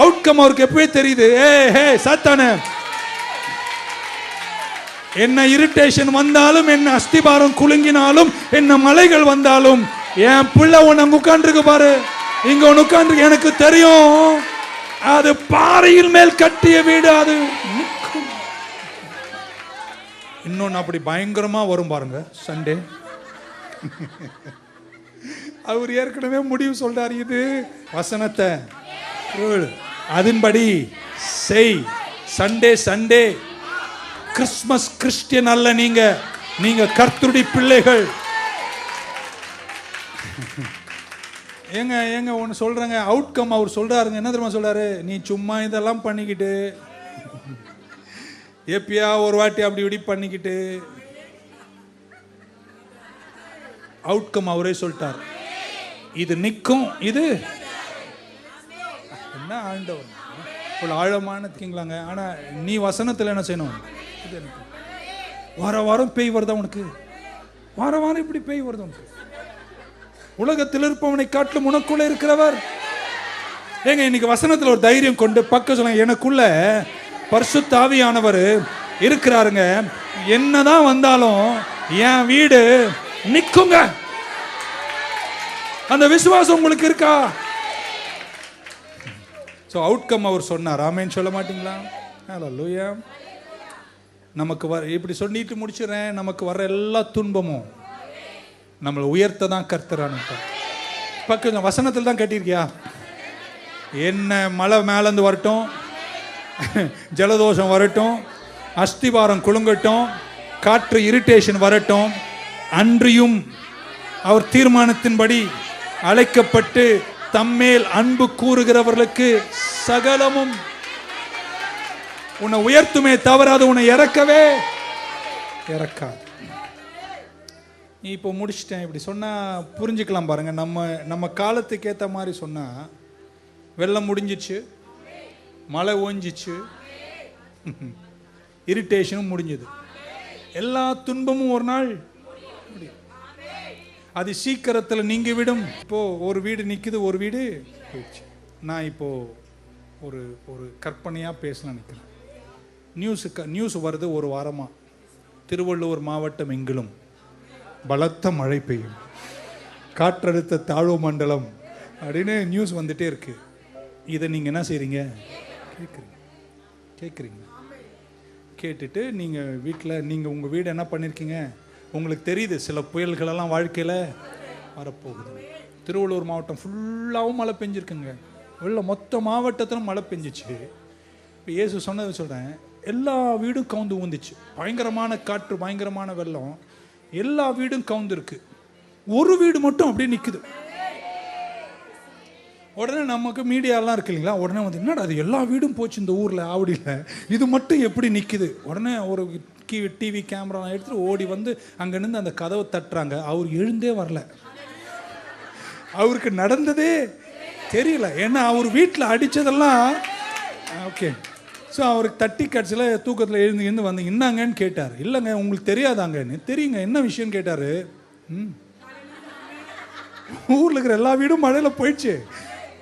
அவுட்கம் அவருக்கு எப்பவே தெரியுது. ஏ சாத்தானே, என்ன இரிட்டேஷன் வந்தாலும், என்ன அஸ்திபாரம் குலுங்கினாலும், என்ன மலைகள் வந்தாலும், என் பிள்ளை உன்னை உட்காந்துருக்கு பாரு, இங்க ஒன்று உட்காந்துருக்கு, எனக்கு தெரியும், அது பாறையில் மேல் கட்டிய வீடு, அது நிற்கும். இன்னொன்னு அப்படி பயங்கரமா வரும் பாருங்க, சண்டே. அவர் ஏற்கனவே முடிவு சொல்றாரு, இது வசனத்தை அதன்படி செய். சண்டே கிறிஸ்மஸ் கிறிஸ்டியன் அல்ல, நீங்க கர்த்தருடைய பிள்ளைகள். ஏங்க ஒன்று சொல்றேங்க, அவுட்கம் அவர் சொல்றாருங்க. என்ன தெரியுமா சொல்றாரு? நீ சும்மா இதெல்லாம் பண்ணிக்கிட்டு, எப்பயா ஒரு வாட்டி அப்படி இப்படி பண்ணிக்கிட்டு, அவுட்கம் அவரே சொல்லிட்டார், இது நிற்கும். இது என்ன ஆண்டவர் இவ்வளோ ஆழமான இருக்கீங்களாங்க. ஆனா நீ வசனத்தில் என்ன செய்யணும்? வாரம் பேய் வருதா உனக்கு? வாரம் இப்படி பேய் வருதா உனக்கு? உலகத்தில் இருப்பவனை காட்டிலும் உனக்குள்ள இருக்கிறவர். ஏங்க இன்னைக்கு வசனத்தில் ஒரு தைரியம் கொண்டு பக்கம் சொல்லுங்க, எனக்குள்ள பரிசுத்த ஆவியானவர் இருக்கிறாருங்க, என்னதான் வந்தாலும் என் வீடு நிக்குங்க. அந்த விசுவாசம் உங்களுக்கு இருக்கா? சோ அவுட்கம் அவர் சொன்னார். ஆமென் சொல்ல மாட்டீங்களா? ஹல்லேலூயா. நமக்கு இப்படி சொல்லிட்டு முடிச்சிடறேன். நமக்கு வர்ற எல்லா துன்பமும் நம்மளை உயர்த்த தான் கர்த்தர் அனுப்பார். பக்கம் வசனத்தில் தான் கட்டியிருக்கியா? என்ன மழை மேலேருந்து வரட்டும், ஜலதோஷம் வரட்டும், அஸ்திபாரம் குலுங்கட்டும், காற்று இரிட்டேஷன் வரட்டும், அன்றியும் அவர் தீர்மானத்தின்படி அழைக்கப்பட்டு தம்மேல் அன்பு கூறுகிறவர்களுக்கு சகலமும் உன்னை உயர்த்துமே தவறாது உன்னை இறக்கவே இறக்காது. இப்போ முடிச்சிட்டேன். இப்படி சொன்னால் புரிஞ்சுக்கலாம் பாருங்கள். நம்ம காலத்துக்கு ஏற்ற மாதிரி சொன்னால், வெள்ளம் முடிஞ்சிச்சு, மழை ஓஞ்சிச்சு, இரிட்டேஷனும் முடிஞ்சது, எல்லா துன்பமும் ஒரு நாள் முடியும். அது சீக்கிரத்தில் நீங்கி விடும். இப்போது ஒரு வீடு நிற்குது, ஒரு வீடு போயிடுச்சு. நான் இப்போது ஒரு கற்பனையாக பேசலாம் நிற்கிறேன். நியூஸ் வருது, ஒரு வாரமாக திருவள்ளூர் மாவட்டம் எங்கிலும் பலத்த மழை பெய்யும். காற்றழுத்த தாழ்வு மண்டலம் அப்படின்னு நியூஸ் வந்துட்டே இருக்கு. இதை நீங்க என்ன செய்றீங்க? கேட்குறீங்க. கேட்டுட்டு நீங்க வீட்டில் நீங்க உங்க வீடு என்ன பண்ணிருக்கீங்க? உங்களுக்கு தெரியுது சில புயல்களெல்லாம் வாழ்க்கையில் வரப்போகுது. திருவள்ளூர் மாவட்டம் ஃபுல்லாகவும் மழை பெஞ்சிருக்குங்க. மொத்த மாவட்டத்திலும் மழை பெஞ்சிச்சு. இப்போ இயேசு சொன்னதை சொல்கிறேன், எல்லா வீடும் கவுந்து ஊந்துச்சு. பயங்கரமான காற்று, பயங்கரமான வெள்ளம், எல்லா வீடும் கவுந்துருக்கு. ஒரு வீடு மட்டும் அப்படியே நிற்குது. உடனே நமக்கு மீடியாலாம் இருக்கு இல்லைங்களா, உடனே வந்து என்னடா அது எல்லா வீடும் போச்சு இந்த ஊரில் ஆவடியில், இது மட்டும் எப்படி நிற்குது? உடனே ஒரு டிவி கேமரா எடுத்துகிட்டு ஓடி வந்து அங்கே நின்று அந்த கதவை தட்டுறாங்க. அவர் எழுந்தே வரல, அவருக்கு நடந்ததே தெரியல. ஏன்னா அவர் வீட்டில் அடித்ததெல்லாம் ஓகே. ஸோ அவருக்கு தட்டி கட்சியில் தூக்கத்தில் எழுந்து வந்து என்னங்கன்னு கேட்டார். இல்லைங்க உங்களுக்கு தெரியாதாங்கன்னு. தெரியுங்க, என்ன விஷயம்னு கேட்டார். ஊரில் இருக்கிற எல்லா வீடும் மழையில் போயிடுச்சு,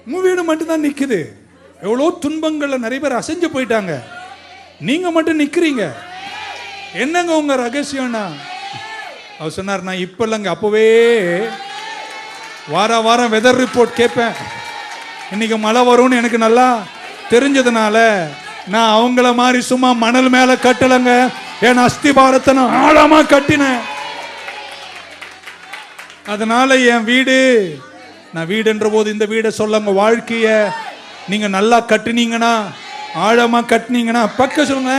உங்கள் வீடு மட்டும்தான் நிற்குது. எவ்வளோ துன்பங்களில் நிறைய பேர் அசைஞ்சு போயிட்டாங்க, நீங்கள் மட்டும் நிற்கிறீங்க, என்னங்க உங்கள் ரகசியம்னா? அவர் சொன்னார், நான் இப்போ இல்லைங்க, அப்போவே வாரம் வெதர் ரிப்போர்ட் கேட்பேன். இன்னைக்கு மழை வரும்னு எனக்கு நல்லா தெரிஞ்சதுனால நான் அவங்கள மாதிரி சும்மா மணல் மேல கட்டலைங்க, என் அஸ்திபாரத்தை நான் ஆழமா கட்டினேன். அதனால என் வீடு, நான் வீடுன்ற போது இந்த வீடை சொல்லுங்க, வாழ்க்கைய நீங்க நல்லா கட்டினீங்கன்னா, ஆழமா கட்டினீங்கன்னா, பக்க சொல்லுங்க,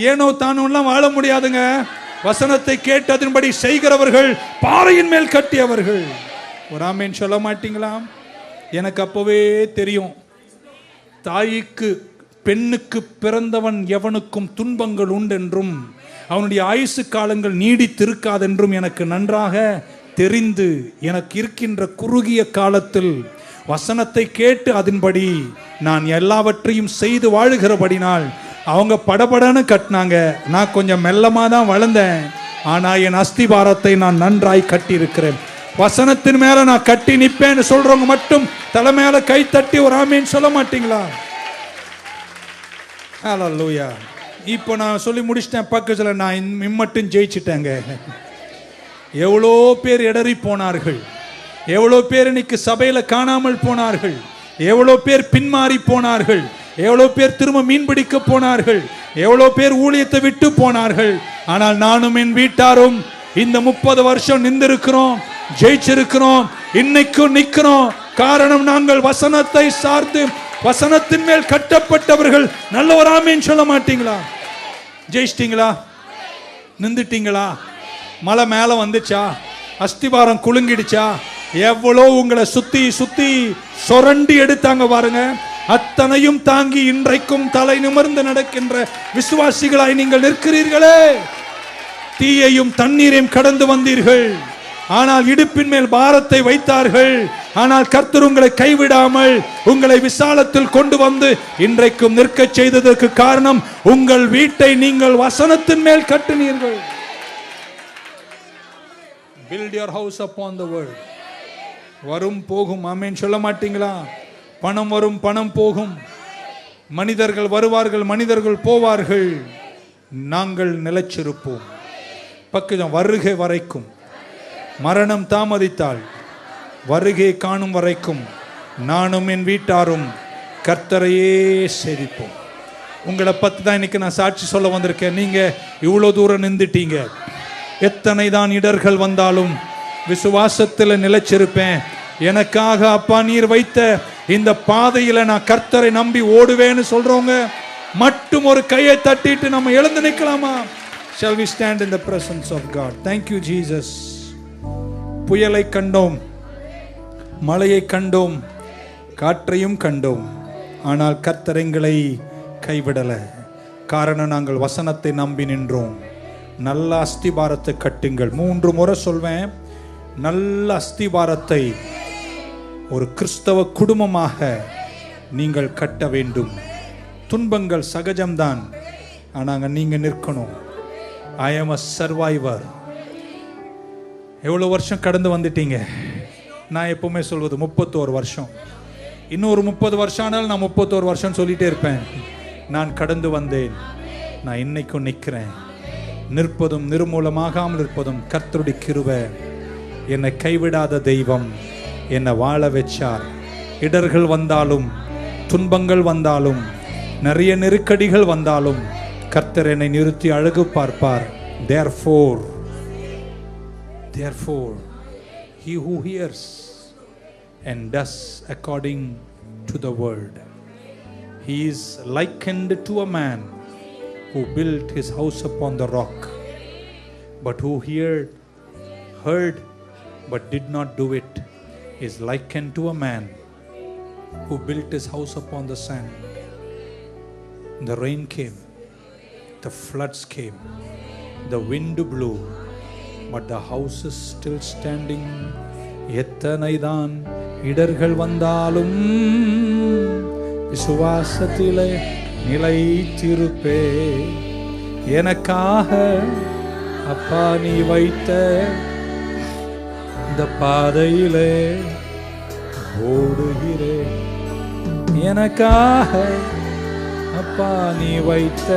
ஏனோ தானும்லாம் வாழ முடியாதுங்க. வசனத்தை கேட்டதன்படி செய்கிறவர்கள் பாறையின் மேல் கட்டியவர்கள். ஒரு ஆமேன் சொல்ல மாட்டீங்களா? எனக்கு அப்பவே தெரியும், தாய்க்கு பெண்ணுக்கு பிறந்தவன் எவனுக்கும் துன்பங்கள் உண்டென்றும் அவனுடைய ஆயுசு காலங்கள் நீடித்திருக்காதென்றும் எனக்கு நன்றாக தெரிந்து, எனக்கு இருக்கின்ற குறுகிய காலத்தில் வசனத்தை கேட்டு அதன்படி நான் எல்லாவற்றையும் செய்து வாழுகிறபடினால் அவங்க படபடன்னு கட்டினாங்க, நான் கொஞ்சம் மெல்லமாக தான் வளர்ந்தேன். ஆனால் என் அஸ்திபாரத்தை நான் நன்றாய் கட்டியிருக்கிறேன். வசனத்தின் மேல நான் கட்டி நிப்பேன்னு சொல்றவங்க மட்டும் தலை மேல கை தட்டி ஒரு ஆமீன் சொல்ல மாட்டீங்களா? ஹல்லேலூயா. இப்போ நான் சொல்லி முடிச்சிட்டேன், பக்கத்தில் நான் இம்மட்டும் ஜெயிச்சிட்டேங்க. எவ்வளோ பேர் இடறி போனார்கள், எவ்வளோ பேர் இன்னைக்கு சபையில காணாமல் போனார்கள், எவ்வளோ பேர் பின்மாறி போனார்கள், எவ்வளோ பேர் திரும்ப மீன் பிடிக்க போனார்கள், எவ்வளோ பேர் ஊழியத்தை விட்டு போனார்கள். ஆனால் நானும் என் வீட்டாரும் இந்த 30 வருஷம் நின்றிருக்கிறோம், ஜெயிச்சிருக்கிறோம், இன்னைக்கும் நிக்கிறோம். காரணம், நாங்கள் வசனத்தை சார்ந்து வசனத்தின் மேல் கட்டப்பட்டவர்கள். நல்ல ஒரு ஆமீன் சொல்ல மாட்டீங்களா? ஜெயிச்சிட்டீங்களா? நின்றுட்டீங்களா? மலை மேல வந்துச்சா? அஸ்திபாரம் குலுங்கிடுச்சா? எவ்வளோ உங்களை சுத்தி சுத்தி சொரண்டி எடுத்தாங்க பாருங்க, அத்தனையும் தாங்கி இன்றைக்கும் தலை நிமிர்ந்து நடக்கின்ற விசுவாசிகளாய் நீங்கள் நிற்கிறீர்களே. தீயையும் தண்ணீரையும் கடந்து வந்தீர்கள், ஆனால் இடுப்பின் மேல் பாரத்தை வைத்தார்கள். ஆனால் கர்த்தர் உங்களை கைவிடாமல் உங்களை விசாலத்தில் கொண்டு வந்து இன்றைக்கும் நிற்க செய்ததற்கு காரணம், உங்கள் வீட்டை நீங்கள் வசனத்தின் மேல் கட்டினீர்கள். Build your house upon the word. வரும் போகும், ஆமென் சொல்ல மாட்டீங்களா? பணம் வரும், பணம் போகும், மனிதர்கள் வருவார்கள், மனிதர்கள் போவார்கள், நாங்கள் நிலைச்சிருப்போம். பக்கம் வருகை வரைக்கும், மரணம் தாமதித்தால் வருகை காணும் வரைக்கும் நானும் என் வீட்டாரும் கர்த்தரையே சேவிப்போம். உங்களை பற்றி தான் இன்னைக்கு நான் சாட்சி சொல்ல வந்திருக்கேன். நீங்க இவ்வளோ தூரம் நின்றுட்டீங்க. எத்தனை தான் இடர்கள் வந்தாலும் விசுவாசத்தில் நிலைச்சிருப்பேன். எனக்காக அப்பா நீர் வைத்த இந்த பாதையில நான் கர்த்தரை நம்பி ஓடுவேன்னு சொல்றவங்க மட்டும் ஒரு கையை தட்டிட்டு நம்ம எழுந்து நிற்கலாமா? Shall we stand in the presence of God? Thank you Jesus. புயலை கண்டோம், மழையை கண்டோம், காற்றையும் கண்டோம், ஆனால் கர்த்தர் எங்களை கைவிடல. காரணம், நாங்கள் வசனத்தை நம்பி நின்றோம். நல்ல அஸ்திபாரத்தை கட்டுங்கள். 3 முறை சொல்வேன். நல்ல அஸ்திபாரத்தை ஒரு கிறிஸ்தவ குடும்பமாக நீங்கள் கட்ட வேண்டும். துன்பங்கள் சகஜம்தான், ஆனால் நீங்க நிற்கணும். I am a survivor. எவ்வளோ வருஷம் கடந்து வந்துட்டீங்க? நான் எப்பவுமே சொல்வது 31 வருஷம். இன்னொரு 30 வருஷம் ஆனால் நான் 31 வருஷம் சொல்லிட்டே இருப்பேன். நான் கடந்து வந்தேன், நான் இன்னைக்கும் நிற்கிறேன். நிற்பதும் நிர்மூலமாகாமல் இருப்பதும் கர்த்தருடைய கிருபை. என்னை கைவிடாத தெய்வம். என்னை வாழ வச்சார். இடர்கள் வந்தாலும், துன்பங்கள் வந்தாலும், நிறைய நெருக்கடிகள் வந்தாலும் கர்த்தர் என்னை நிறுத்தி அழகு பார்ப்பார். Therefore, he who hears and does according to the word, he is likened to a man who built his house upon the rock. But who heard but did not do it is likened to a man who built his house upon the sand. The rain came, the floods came, the wind blew, but the house is still standing. எத்தனைதான் இடர்கள் வந்தாலும் விசுவாசத்திலே நிலைத்திருப்பே. எனக்காக அப்பா நீ வைத்த இந்த பாதையிலே ஓடுகிறேன். எனக்காக அப்பா நீ வைத்த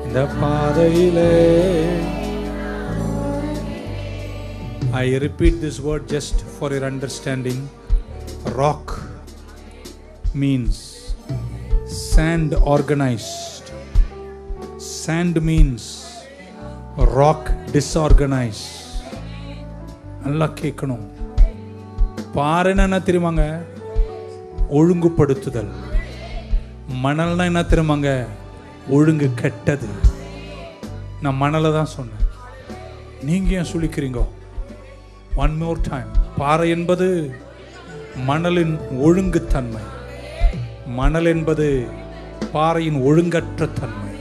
இந்த பாதையிலே. I repeat this word just for your understanding. Rock means sand organized. Sand means rock disorganized. நல்லா கேட்கணும். பாறைன்னா என்ன தெரியுமாங்க? ஒழுங்குபடுத்துதல். மணல்னா என்ன தெரியுமாங்க? ஒழுங்கு கெட்டது. நான் மணலை தான் சொன்னேன், நீங்க ஏன் சொல்லிக்கிறீங்க? One more time. பாறை என்பது மணலின் ஒழுங்கு தன்மை. மணல் என்பது பாறையின் ஒழுங்கற்ற தன்மை.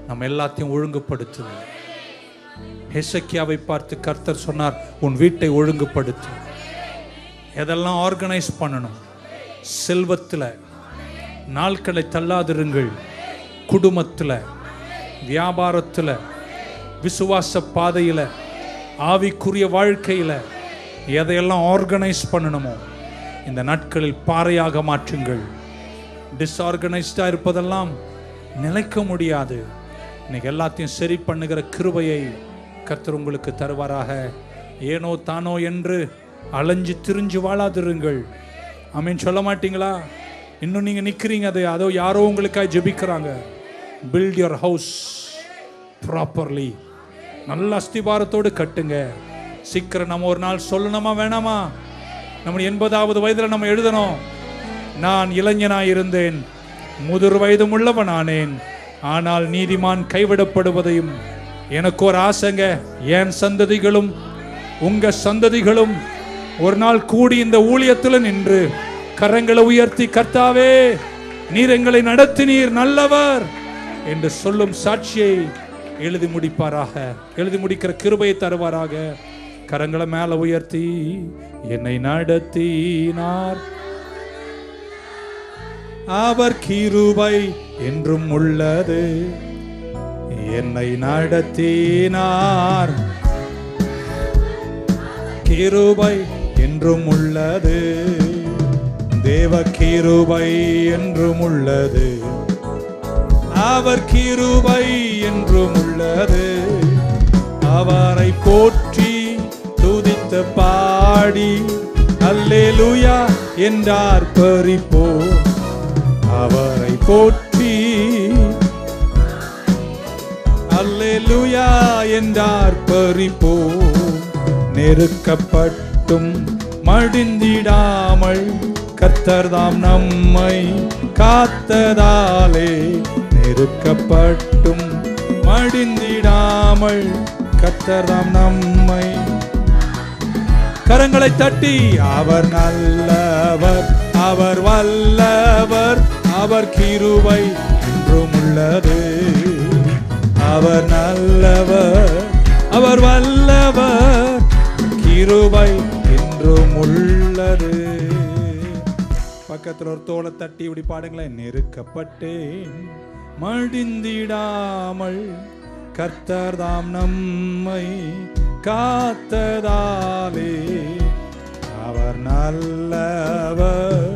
நம்ம எல்லாத்தையும் ஒழுங்குபடுத்துது. எசேக்கியாவை பார்த்து கர்த்தர் சொன்னார், உன் வீட்டை ஒழுங்குபடுத்து. எதெல்லாம் ஆர்கனைஸ் பண்ணணும்? செல்வத்தில் நாட்களை தள்ளாதிருங்கள். குடும்பத்தில், வியாபாரத்தில், விசுவாச பாதையில், ஆவிக்குரிய வாழ்க்கையில் எதையெல்லாம் ஆர்கனைஸ் பண்ணணுமோ இந்த நாட்களில் பாறையாக மாற்றுங்கள். டிஸ்ஆர்கனைஸ்டாக இருப்பதெல்லாம் நிலைக்க முடியாது. இன்னைக்கு எல்லாத்தையும் சரி பண்ணுகிற கிருபையை கர்த்தர் உங்களுக்கு தருவாராக. ஏனோ தானோ என்று அலைஞ்சு திரிஞ்சு வாழாதிருங்கள். ஆமென் சொல்ல மாட்டீங்களா? இன்னும் நீங்கள் நிற்கிறீங்க, அதோ யாரோ உங்களுக்காக ஜெபிக்கிறாங்க. Build your house properly. நல்ல அஸ்திபாரத்தோடு கட்டுங்க. சீக்கிரம் நம்ம ஒரு நாள் சொல்லணுமா வேணாமா? நம்ம 80வது வயதில் நம்ம எழுதணும், நான் இளைஞனாயிருந்தேன், முதிர் வயதும் உள்ளவனானேன், ஆனால் நீதிமான் கைவிடப்படுவதையும். எனக்கு ஒரு ஆசைங்க, என் சந்ததிகளும் உங்க சந்ததிகளும் ஒரு நாள் கூடி இந்த ஊழியத்தில் நின்று கரங்களை உயர்த்தி, கர்த்தாவே நீர் எங்களை நடத்தினீர், நல்லவர் என்று சொல்லும் சாட்சியை எழுதி முடிப்பாராக. எழுதி முடிக்கிற கிருபையை தருவாராக. கரங்களை மேல உயர்த்தி, என்னை நடத்தினார் அவர் கிருபை என்றும் உள்ளது. என்னை நடத்தினார் கிருபை என்றும் உள்ளது. தேவ கிருபை என்றும் உள்ளது. அவர் கிருபை என்றும் உள்ளது. அவரை போற்றி துதித்து பாடி அல்லேலூயா என்றார் பரிப்போ. அவரை போற்றி அல்லேலூயா என்றார் பரிப்போ. நெருக்கப்பட்டும் மடிந்திடாமல் கர்த்தர்தாம் நம்மை காத்ததாலே. நெருக்கப்பட்டும் மடிந்திடாமல் கர்த்தர்தாம் நம்மை. கரங்களை தட்டி, அவர் நல்லவர், அவர் வல்லவர், அவர் கிருபை என்றும் உள்ளது. அவர் நல்லவர், அவர் வல்லவர், கிருபை என்றும் உள்ளது. பக்கத்தில் ஒரு தோளை தட்டி இப்படி பாடுங்களேன். நெருக்கப்பட்டேன் மடிந்திடாமல் கர்த்தர்தாம் நம்மை காத்ததாலே. அவர் நல்லவர்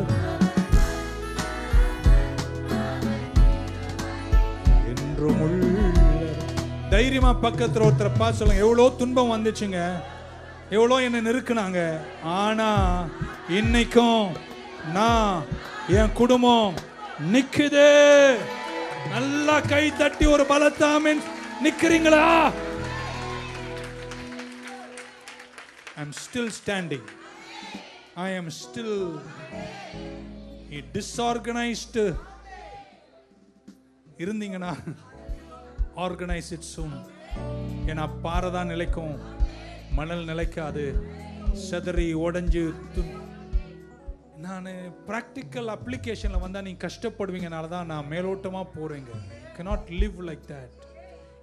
என்றும் உள்ளது. தைரியமா பக்கத்தில் ஒருத்தர் பார்த்து சொல்லுங்க, எவ்வளோ துன்பம் வந்துச்சுங்க, எவ்வளோ என்னை நெருக்குனாங்க. ஆனா இன்னைக்கும் நான் என் குடும்பம் நிக்குது. நல்லா கை தட்டி ஒரு பலத்தாமன் நிக்கிறீங்களா? I am still standing. I am still disorganized. இருந்தீங்கன்னா ஆர்கனைஸ் இட் சூன். ஏன்னா பாறை தான் நிலைக்கும், மணல் நிலைக்காது. செதறி உடஞ்சு நான் ப்ராக்டிக்கல் அப்ளிகேஷனில் வந்தால் நீங்கள் கஷ்டப்படுவீங்கனால தான் நான் மேலோட்டமாக போகிறேங்க. cannot live like that.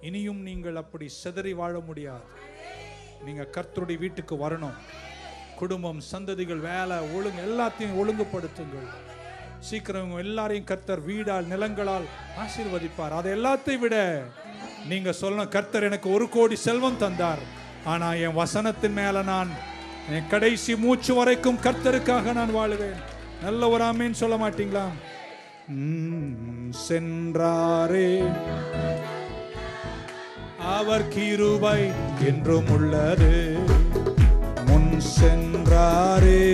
இனியும் நீங்கள் அப்படி செதறி வாழ முடியாது. நீங்கள் கர்த்தருடைய வீட்டுக்கு வரணும். குடும்பம், சந்ததிகள், வேலை, ஒழுங்கு எல்லாத்தையும் ஒழுங்குபடுத்துங்கள். சீக்கிரம் எல்லாரையும் கர்த்தர் வீடால் நிலங்களால் ஆசீர்வதிப்பார். அதை எல்லாத்தையும் விட நீங்க சொல்லணும், கர்த்தர் எனக்கு 1 கோடி செல்வம் தந்தார், ஆனா என் வசனத்தின் மேல நான் என் கடைசி மூச்சு வரைக்கும் கர்த்தருக்காக நான் வாழுவேன். நல்ல ஒரு ஆமீன் சொல்ல மாட்டீங்களா? சென்றாரே அவர் கிருபை என்றும் உள்ளது. முன் சென்றாரே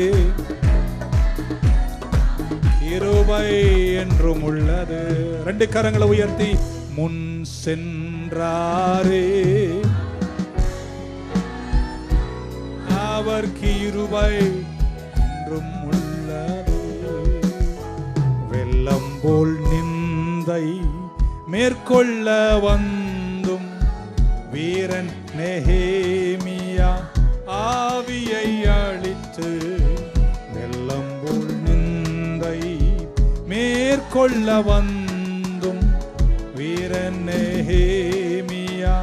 கிருபை என்றும் உள்ளது. 2 கரங்களை உயர்த்தி முன் சென்றாரே அவர் கிருபை என்றும் உள்ளது. வெள்ளம் போல் நிந்தை மேற்கொள்ள வந்தும் வீரன் நெஹேமியா ஆவியை அழித்து, வெள்ளம் போல் நிந்தை மேற்கொள்ள வந்தும் வீரன் நெஹேமியா.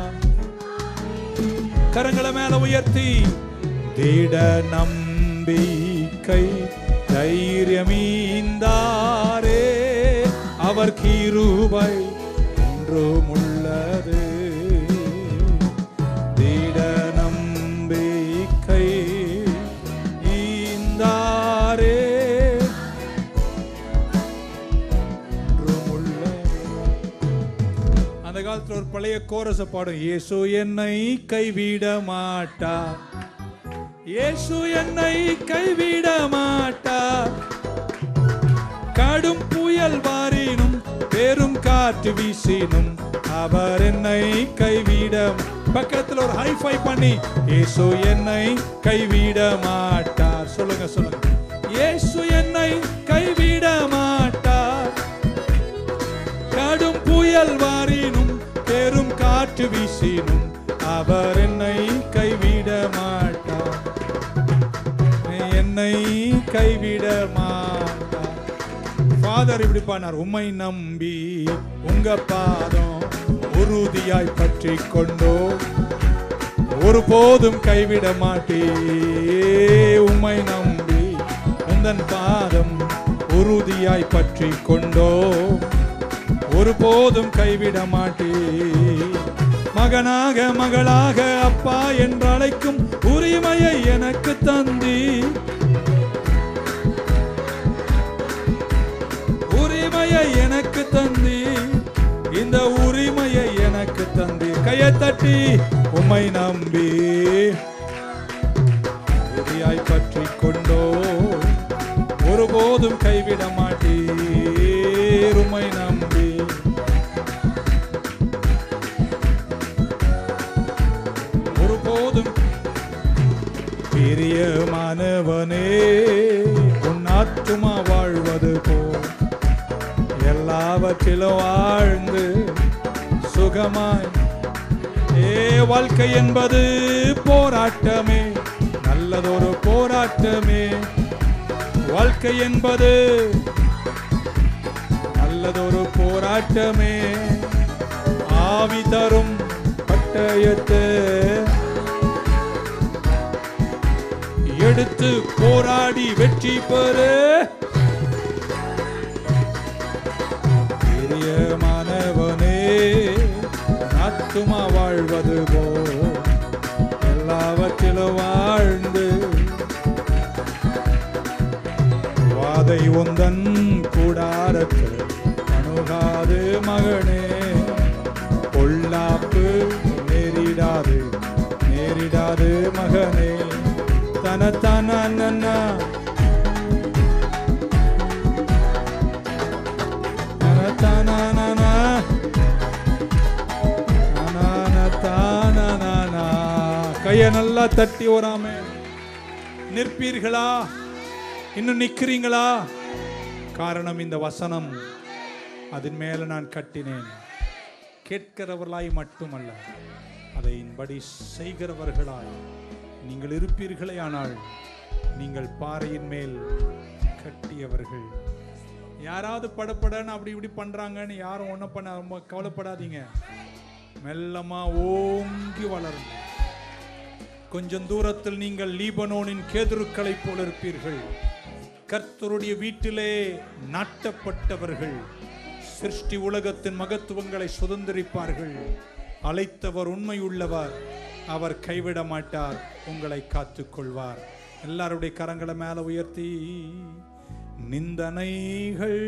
கரங்களை மேல உயர்த்தி திட நம்பிக்கை தைரியமீந்தாரே அவர் கிருபை என்றும் உள்ளது. திட நம்பிக்கை ஈந்தாரே என்றும் உள்ளது. அந்த காலத்துல ஒரு பழைய கோரச பாடும், இயேசு என்னை கைவிட மாட்டார், இயேசு என்னை கைவிட மாட்டார், கடும் புயல் வாரினும் பெரும் காற்று வீசினும் அவர் என்னை கைவிட. பக்கத்தில் ஒரு ஹைஃபை பண்ணி இயேசு என்னை கைவிட மாட்டார் சொல்லுங்க, சொல்லுங்க. இயேசு என்னை கைவிட மாட்டார், கடும் புயல் வாரினும் பெரும் காற்று வீசினும் அவர் என்னை கைவிட மாட்டார், என்னை கைவிட மாட்டார். ஃபாதர் இப்படி பண்ணார், உம்மை நம்பி உங்க பாதம் உறுதியாய் பற்றி கொண்டோ ஒருபோதும் கைவிட மாட்டே. உம்மை நம்பி உந்தன் பாதம் உறுதியாய் பற்றி கொண்டோ ஒருபோதும் கைவிட மாட்டே. மகனாக மகளாக அப்பா என்று அழைக்கும் உரிமையை எனக்கு தந்தி, உரிமையை எனக்கு தந்தி, இந்த உரிமையை எனக்கு தந்தி. கையை தட்டி உம்மை நம்பி உறுதியாய் பற்றி கொண்டோ ஒருபோதும் கைவிட மாட்டீர். உம்மை நம்பி ஒருபோதும். பிரியமானவனே உன் ஆத்துமா வாழ்வது போல் எல்லாவற்றிலும் வாழ்ந்து சுகமாய். வாழ்க்கை என்பது போராட்டமே, நல்லதொரு போராட்டமே. வாழ்க்கை என்பது நல்லதொரு போராட்டமே. ஆவி தரும் பட்டயத்தை எடுத்து போராடி வெற்றி பெறு. பிரியமானவனே ஆத்துமா வாழ்வது போல் எல்லாவற்றிலும் வாழ்ந்து வாதை உந்தன் கூடாரத்தில் அணுகாது மகனே. பொல்லாப்பு நேரிடாது நேரிடாது மகனே. கையை நல்லா தட்டி ஓராம நிற்பீர்களா? இன்னும் நிற்கிறீங்களா? காரணம் இந்த வசனம் அதன் மேல நான் கட்டினேன். கேட்கிறவர்களாய் மட்டுமல்ல, அதையின்படி செய்கிறவர்களாய் நீங்கள் இருப்பீர்களே. ஆனால் நீங்கள் பாறையின் மேல் கட்டியவர்கள். யாராவது படப்படன்னு அப்படி இப்படி பண்றாங்கன்னு யாரும் ஒன்றும் பண்ண ரொம்ப கவலைப்படாதீங்க. மெல்லமா ஓங்கி வளருங்க. கொஞ்சம் தூரத்தில் நீங்கள் லீபனோனின் கேதுருக்களை போல இருப்பீர்கள். கர்த்தருடைய வீட்டிலே நாட்டப்பட்டவர்கள் சிருஷ்டி உலகத்தின் மகத்துவங்களை சுதந்திரிப்பார்கள். அழைத்தவர் உண்மையுள்ளவர், அவர் கைவிட மாட்டார், உங்களை காத்துக்கொள்வார். எல்லாருடைய கரங்களை மேல உயர்த்தி, நிந்தனைகள்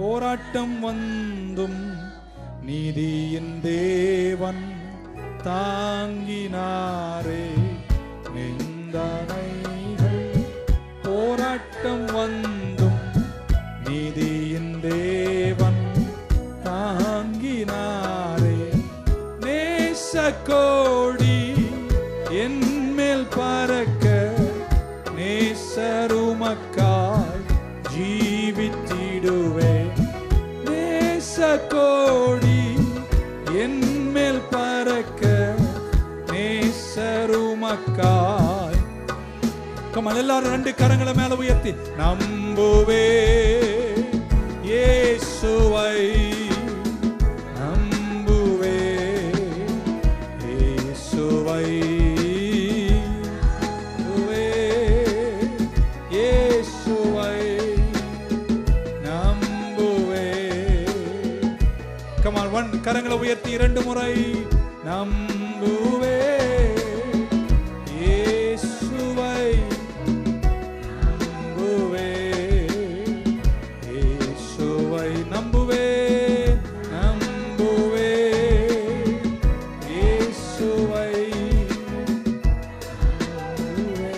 போராட்டம் வந்தும் நீதியின் தேவன் தாங்கினாரே. நிந்தனைகள் போராட்டம் வந்தும் நீதியின் தேவன் தாங்கினாரே. நேசக்கோடி என் மேல் பறக்க நேசருமக்காய் ஜீவித்திடுவே. நேசக்கோடி என் மேல் பறக்க நேசருமக்காய். கமல் எல்லாரும் ரெண்டு கரங்களை மேல உயர்த்தி, நம்புவே இயேசுவை, நம்புவே இயேசுவை, இயேசுவை நம்புவே. கமால் ஒன் கரங்களை உயர்த்தி இரண்டு முறை, நம்புவே இயேசுவை, நம்புவே இயேசுவை, நம்புவே நம்புவே இயேசுவை, நம்புவே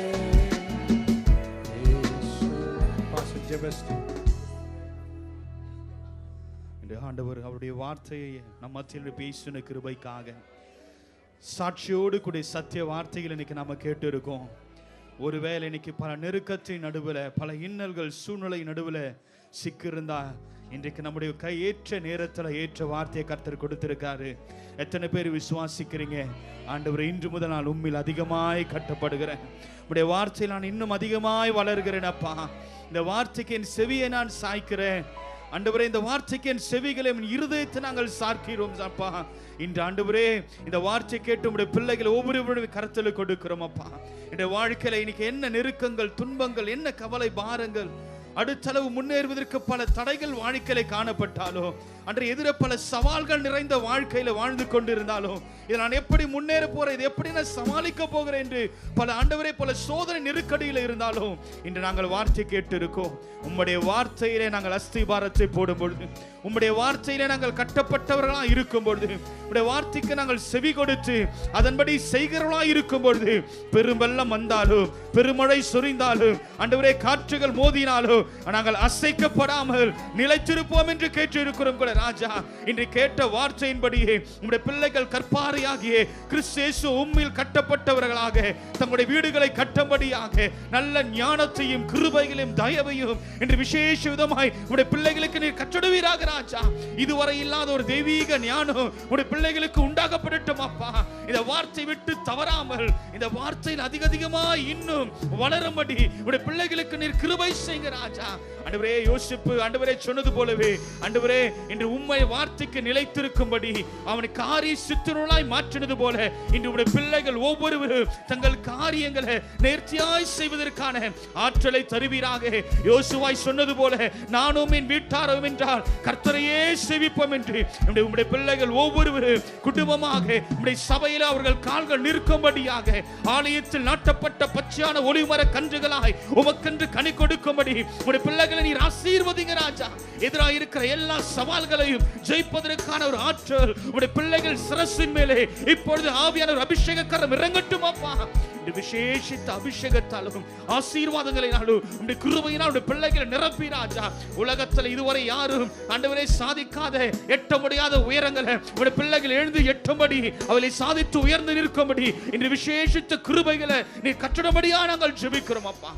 இயேசுவை. பாஸ்டர் ஜெபஸ்டி. ஆண்டவர் அவருடைய வார்த்தையை நம் மத்தியில் பேசின கிருபைக்காக சாட்சியோடு கூட சத்திய வார்த்தைகள் இன்னைக்கு நம்ம கேட்டு இருக்கோம். ஒருவேளை இன்னைக்கு பல நெருக்கத்தின் நடுவில், பல இன்னல்கள் சூழ்நிலை நடுவில் சிக்கிருந்தா, இன்றைக்கு நம்முடைய கை ஏற்ற நேரத்தில் ஏற்ற வார்த்தையை கர்த்தர் கொடுத்திருக்காரு. எத்தனை பேர் விசுவாசிக்கிறீங்க? ஆண்டவர், இன்று முதல் நான் உம்மில் அதிகமாய் கட்டப்படுகிறேன், உடைய வார்த்தையில் நான் இன்னும் அதிகமாய் வளர்கிறேன் அப்பா. இந்த வார்த்தைக்கு என் செவியை நான் சாய்க்கிறேன் ஆண்டவரே. இந்த வார்த்தைக்கு என் செவிகளை என் இருதயத்தை நாங்கள் சார்க்கிறோம் அப்பா. இன்று ஆண்டவரே, இந்த வார்த்தை கேட்டு உடைய பிள்ளைகளை ஒவ்வொருவருடைய கருத்தில் கொடுக்கிறோம் அப்பா. இந்த வாழ்க்கையில இன்னைக்கு என்ன நெருக்கங்கள், துன்பங்கள், என்ன கவலை பாரங்கள், அடுத்தளவு முன்னேறுவதற்கு பல தடைகள் வாழ்க்கையில காணப்பட்டாலோ, அன்று எதிர பல சவால்கள் நிறைந்த வாழ்க்கையில வாழ்ந்து கொண்டிருந்தாலும், இதை நான் எப்படி முன்னேற போறேன், இது எப்படி நான் சமாளிக்க போகிறேன் என்று பல ஆண்டவரே பல சோதனை நெருக்கடியில் இருந்தாலும், இன்று நாங்கள் வார்த்தை கேட்டு இருக்கோம். உம்முடைய வார்த்தையிலே நாங்கள் அஸ்திபாரத்தை போடும் பொழுது, உம்முடைய வார்த்தையிலே நாங்கள் கட்டப்பட்டவர்களாக இருக்கும் பொழுது, உம்முடைய வார்த்தைக்கு நாங்கள் செவி கொடுத்து அதன்படி செய்கிறவர்களாக இருக்கும் பொழுது, பெரும்பெல்லம் வந்தாலும், பெருமழை சொரிந்தாலும், ஆண்டவரே காற்றுகள் மோதினாலும் நாங்கள் அசைக்கப்படாமல் நிலைத்திருப்போம் என்று கேட்டு இருக்கிறோம் கூட ராஜா. இன்று கேட்ட வார்த்தையின்படியே உம்முடைய பிள்ளைகள் கற்பாறையாகிய கிறிஸ்து இயேசு உம்மில் கட்டப்பட்டவர்களாக தங்களுடைய வீடுகளை கட்டும்படியாக நல்ல ஞானத்தையும் கிருபைகளையும் தயவையும் இன்று விசேஷ விதமாய் உம்முடைய பிள்ளைகளுக்கு நீர் கற்றுடுவீராக ராஜா. இதுவரை இல்லாத ஒரு தெய்வீக ஞானம் உம்முடைய பிள்ளைகளுக்கு உண்டாகப்படட்டும் அப்பா. இந்த வார்த்தை விட்டு தவறாமல் இந்த வார்த்தையில் அதிகமாய் இன்னும் வளரும்படி உம்முடைய பிள்ளைகளுக்கு நீர் கிருபை செய்யுங்க ராஜா. ஆண்டவரே, யோசிப்பு ஆண்டவரே சொன்னது போலவே ஆண்டவரே, இன்று உம்மை வார்த்தைக்கு நிலைத்திருக்கும்படி அவனை காரிய சித்தருளாய் மாற்றினது போல இன்று உடைய பிள்ளைகள் ஒவ்வொருவரும் தங்கள் காரியங்களை நேர்த்தியாய் செய்வதற்கான ஆற்றலை தருவீராக. யோசுவாய் சொன்னது போல நானும் என் வீட்டாரும் என்றால் கர்த்தரையே சேவிப்போம் என்று உடைய பிள்ளைகள் ஒவ்வொருவரும் குடும்பமாக உடைய சபையில் அவர்கள் கால்கள் நிற்கும்படியாக ஆலயத்தில் நாட்டப்பட்ட பச்சையான ஒளிமர கன்றுகளாய் உமக்கென்று கனி கொடுக்கும்படி உடைய பிள்ளைகளை நீர் ஆசீர்வதிங்க ராஜா. எதிராக இருக்கிற எல்லா சவால்கள் சத்துருக்களையும் ஜெயிப்பதற்கான ஒரு ஆற்றல் உடைய பிள்ளைகள் சிரசின் மேலே இப்பொழுது ஆவியான ஒரு அபிஷேக கரம் இறங்கட்டும் அப்பா. இந்த விசேஷித்த அபிஷேகத்தாலும் ஆசீர்வாதங்களினாலும் உடைய கிருபையினால் உடைய பிள்ளைகளை நிரப்பி ராஜா. உலகத்தில் இதுவரை யாரும் ஆண்டவரே சாதிக்காத எட்ட முடியாத உயரங்களை உடைய பிள்ளைகள் எழுந்து எட்டும்படி அவளை சாதித்து உயர்ந்து நிற்கும்படி இந்த விசேஷித்த கிருபைகளை நீ கட்டடபடியா நாங்கள் ஜெபிக்கிறோம் அப்பா.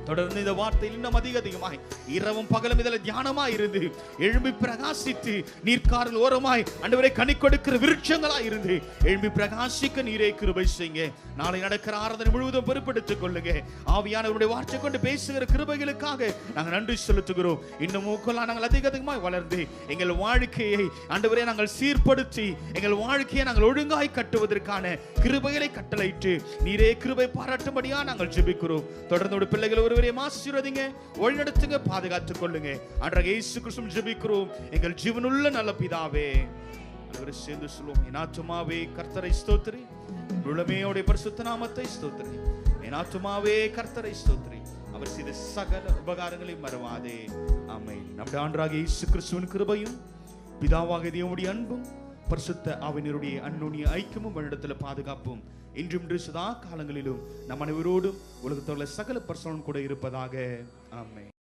தொடர்ந்து இந்த வார்த்தையில் இன்னும் அதிகமாய் இரவும் பகலும் இதில் தியானமாய் இருந்து எழும்பி பிரகாசித்து நீர்க்காரல் ஓரமாய் ஆண்டவரே கனி கொடுக்கிற விருட்சங்களாய் இருந்து எழும்பி பிரகாசிக்க நீரே கிருபை செய்யுங்க. நாளை நடக்கிற ஆராதனை முழுவதும் பொறுப்பெடுத்துக் கொள்ளுங்க. ஆவியானவருடைய வார்த்தை கொண்டு பேசுகிற கிருபைகளுக்காக நாங்கள் நன்றி செலுத்துகிறோம். இன்னும் நாங்கள் அதிகமாய் வளர்ந்து எங்கள் வாழ்க்கையை ஆண்டவரே நாங்கள் சீர்படுத்தி எங்கள் வாழ்க்கையை நாங்கள் ஒழுங்காய் கட்டுவதற்கான கிருபைகளை கட்டளையிட்டு நீரே கிருபை பாராட்டும்படியா நாங்கள் ஜெபிக்கிறோம். தொடர்ந்து பிள்ளைகள் ஒருவரையும் ஆசீர்வதிங்க, வழிநடத்துங்க, பாதுகாத்துக் கொள்ளுங்க. ஆண்டவரே இயேசு கிறிஸ்துவின் ஜெபிக்கிறோம் எங்கள் ஜீவனுள்ள நல்ல பிதாவே. ஆண்டவரே சேர்ந்து சொல்லுவோம். என் ஆத்துமாவே கர்த்தரை ஸ்தோத்திரி, முழுமையோட பரிசுத்த நாமத்தை ஸ்தோத்திரி. என் ஆத்துமாவே கர்த்தரை ஸ்தோத்திரி, அவர் செய்த சகல உபகாரங்களையும் மறவாதே. ஆமென். நம்முடைய ஆண்டவராகிய இயேசு கிறிஸ்துவின் கிருபையும் பிதாவாகிய தேவனுடைய அன்பும் பரிசுத்த ஆவியானவருடைய அன்னுடைய ஐக்கியமும் வழிநடத்தல் பாதுகாப்பும் இன்றும் சதா காலங்களிலும் நம் அனைவரோடும் உலகத்தில் சகல பரிசுத்தவான்களும் கூட இருப்பதாக. ஆமென்.